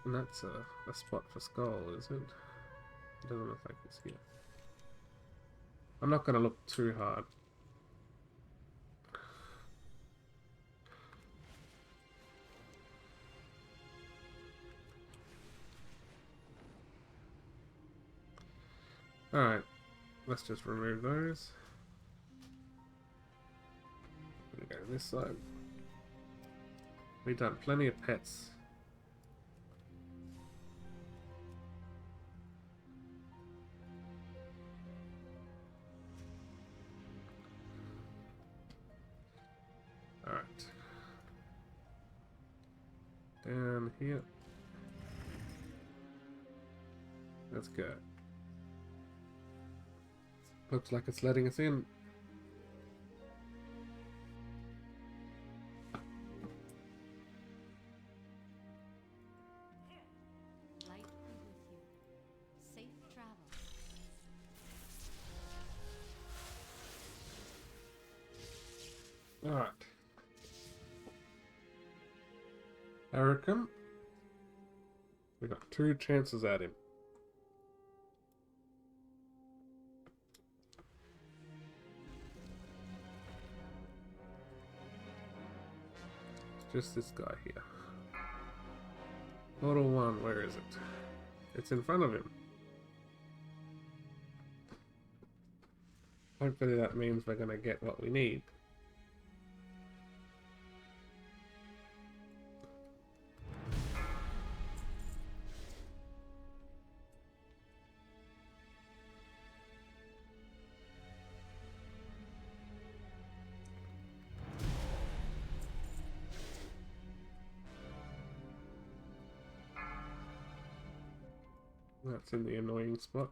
And that's a spot for Skull, is it? It doesn't look like it's here. I'm not going to look too hard. Alright, let's just remove those. Go this side. We've done plenty of pets. Alright. Down here. Let's go. Looks like it's letting us in. Light be with you. Safe travel. Alright. I reckon we got 2 chances at him. It's just this guy here. Portal 1, where is it? It's in front of him. Hopefully that means we're gonna get what we need. That's in the annoying spot.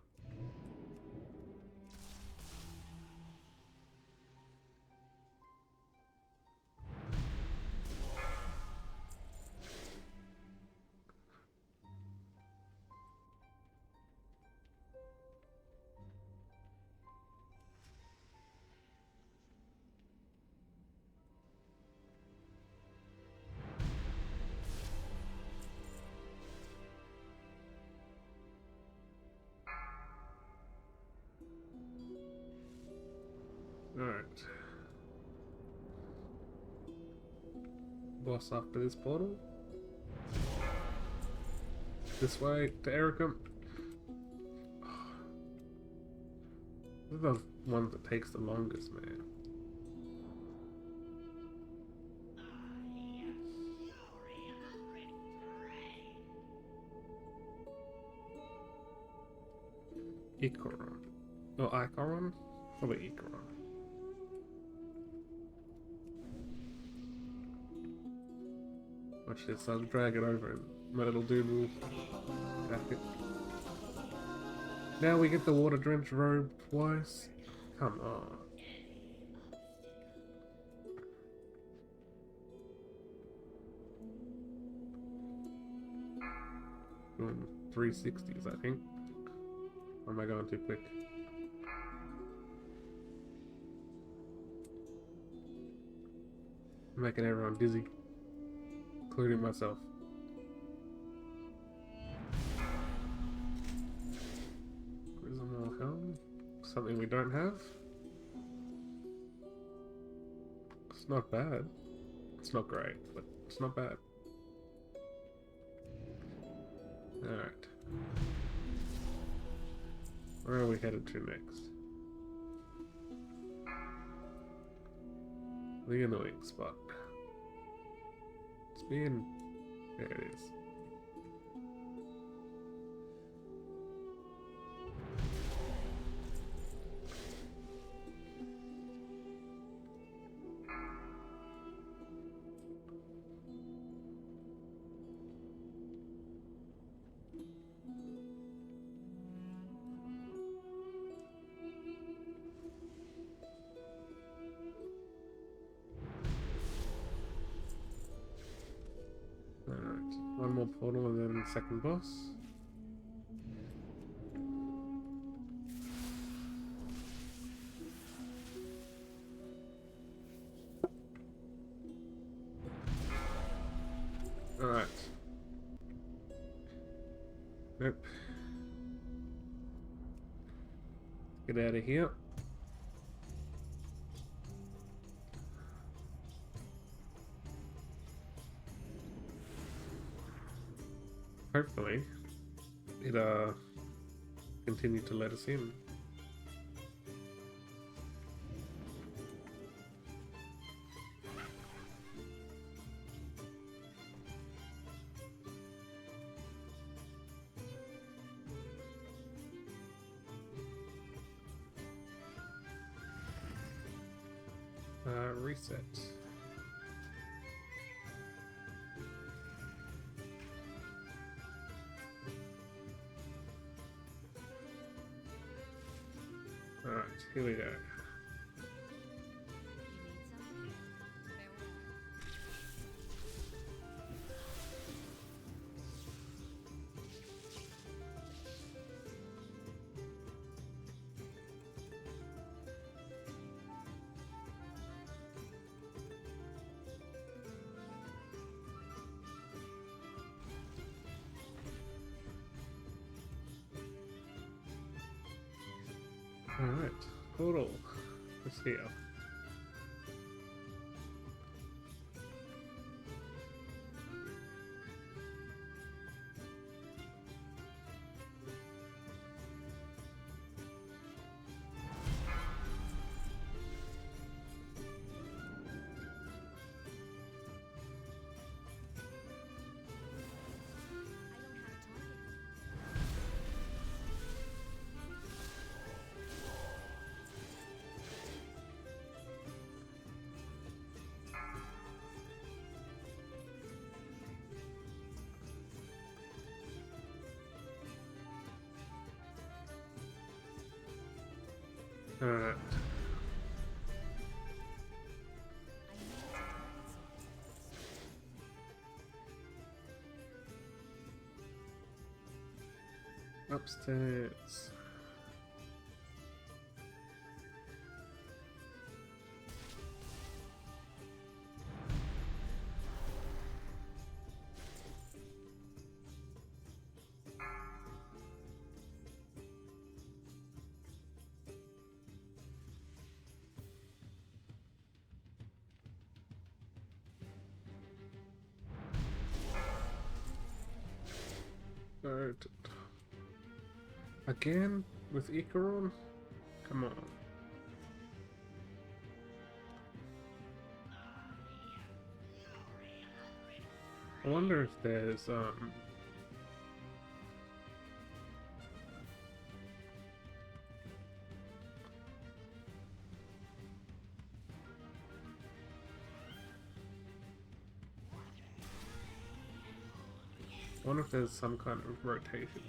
Alright. Boss after this portal. This way to Ericum. This is the one that takes the longest, man. Icaron. Oh, Icaron? Probably Icaron. Watch this, I'll drag it over and my little dude will back it. Now we get the water drenched robe twice. Come on. 360s, I think. Or am I going too quick? I'm making everyone dizzy, including myself. Prismal helm, something we don't have. It's not bad. It's not great, but it's not bad. Alright. Where are we headed to next? The annoying spot. It's being... There it is. One more portal and then the second boss. Alright. Nope. Get out of here. Hopefully, it continued to let us in. Reset. Alright, here we go. You need something? Farewell. Alright, portal. Let's see. I don't have a target. Alright. Upstairs. Right. Again with Icaron? Come on. I wonder if there's some kind of rotation.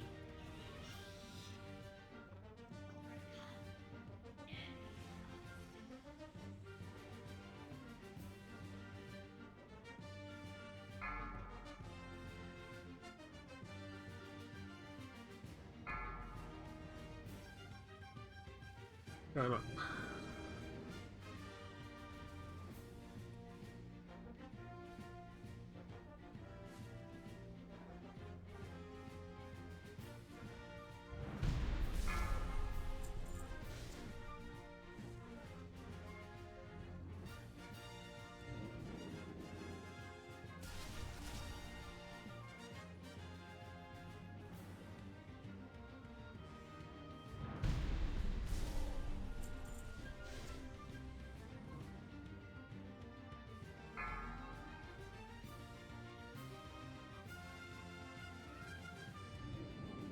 Going on.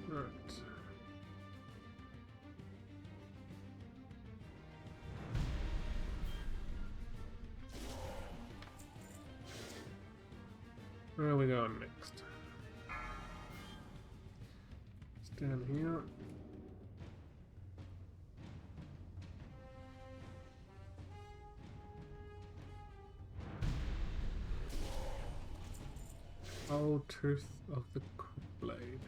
Right. Where are we going next? It's down here. Old Truth of the Blade.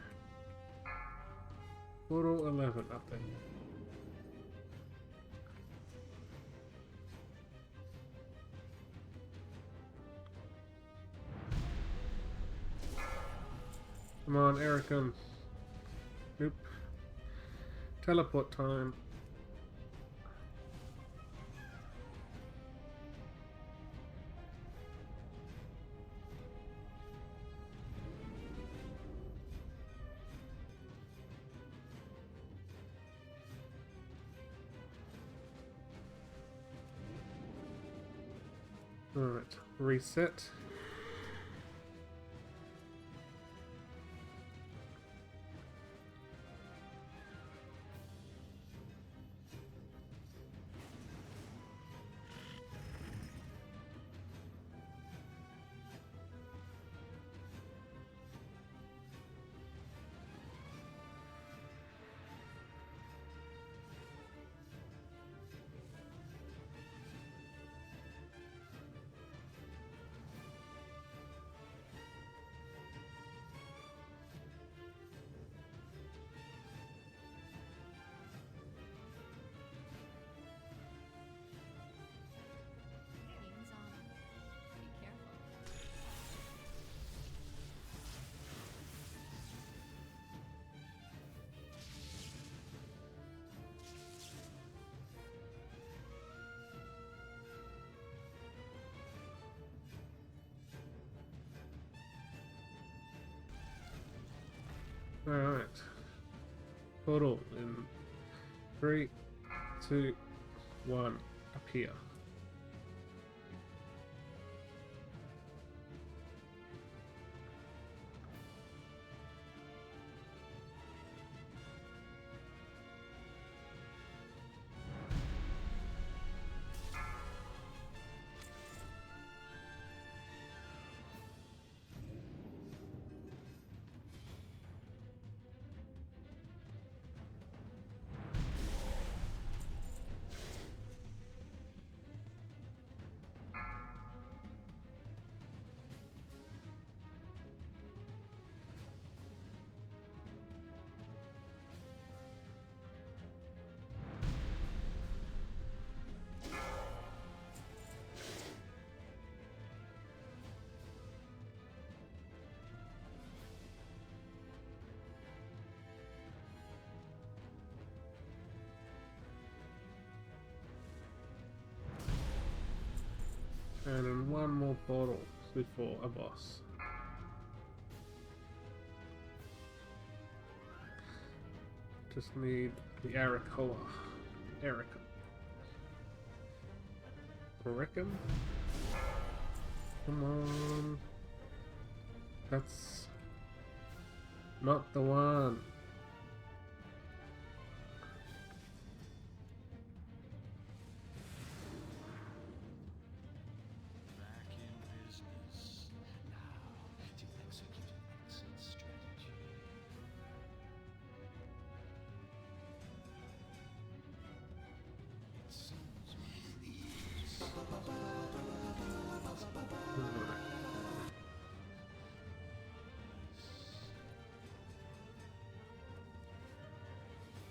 Portal 11 update. Come on, Erica. Nope. Teleport time. Alright, reset. Game's on. Be careful. Alright. Portal in 3, 2, 1, appear. And then one more portal before a boss. Just need the Arakoa. Erica. Reckon? Come on. That's not the one. Back in business. Now to execute an exit strategy. It seems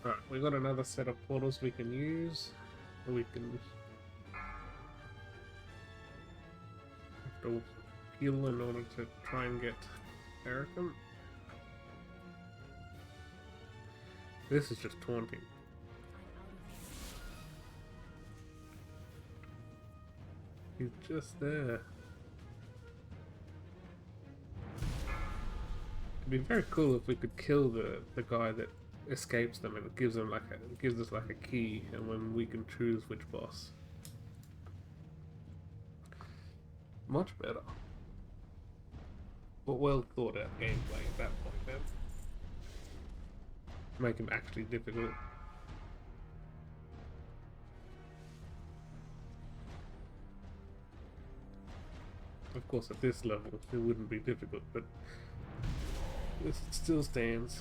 Alright, we got another set of portals we can use. We can have to heal in order to try and get Ericum. This is just taunting. He's just there. It'd be very cool if we could kill the guy that escapes them, and it gives them gives us like a key, and when we can choose which boss. Much better. But well thought out gameplay at that point then. Make him actually difficult. Of course at this level it wouldn't be difficult, but this still stands.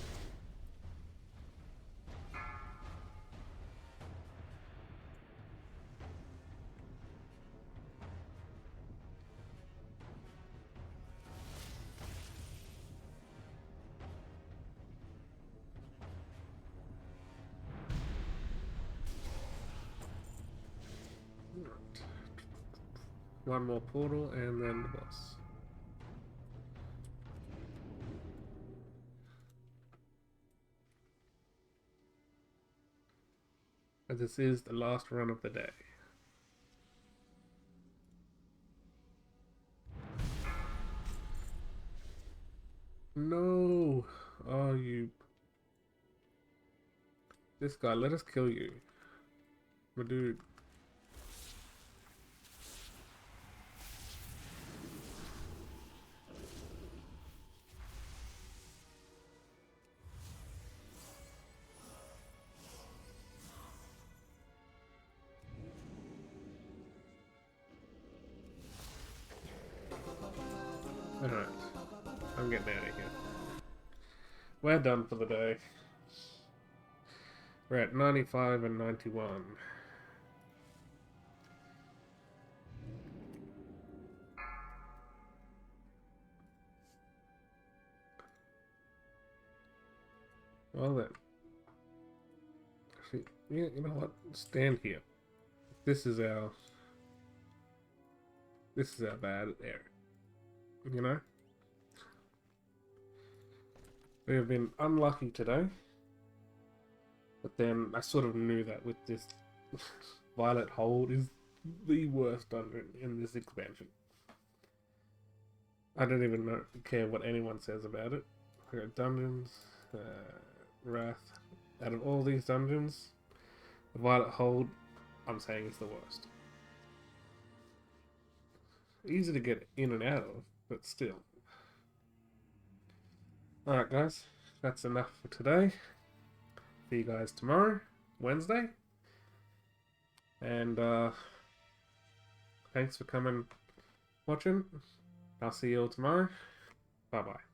One more portal and then the boss. And this is the last run of the day. No! Oh, you... This guy, let us kill you. My dude. Alright. I'm getting out of here. We're done for the day. We're at 95 and 91. Well then. Actually, you know what? Stand here. This is our bad area. You know? We have been unlucky today. But then I sort of knew that with this Violet Hold is the worst dungeon in this expansion. I don't even care what anyone says about it. I got dungeons, Wrath. Out of all these dungeons, the Violet Hold, I'm saying is the worst. Easy to get in and out of, but still. Alright guys, that's enough for today. See you guys tomorrow, Wednesday. And thanks for coming watching. I'll see you all tomorrow. Bye bye.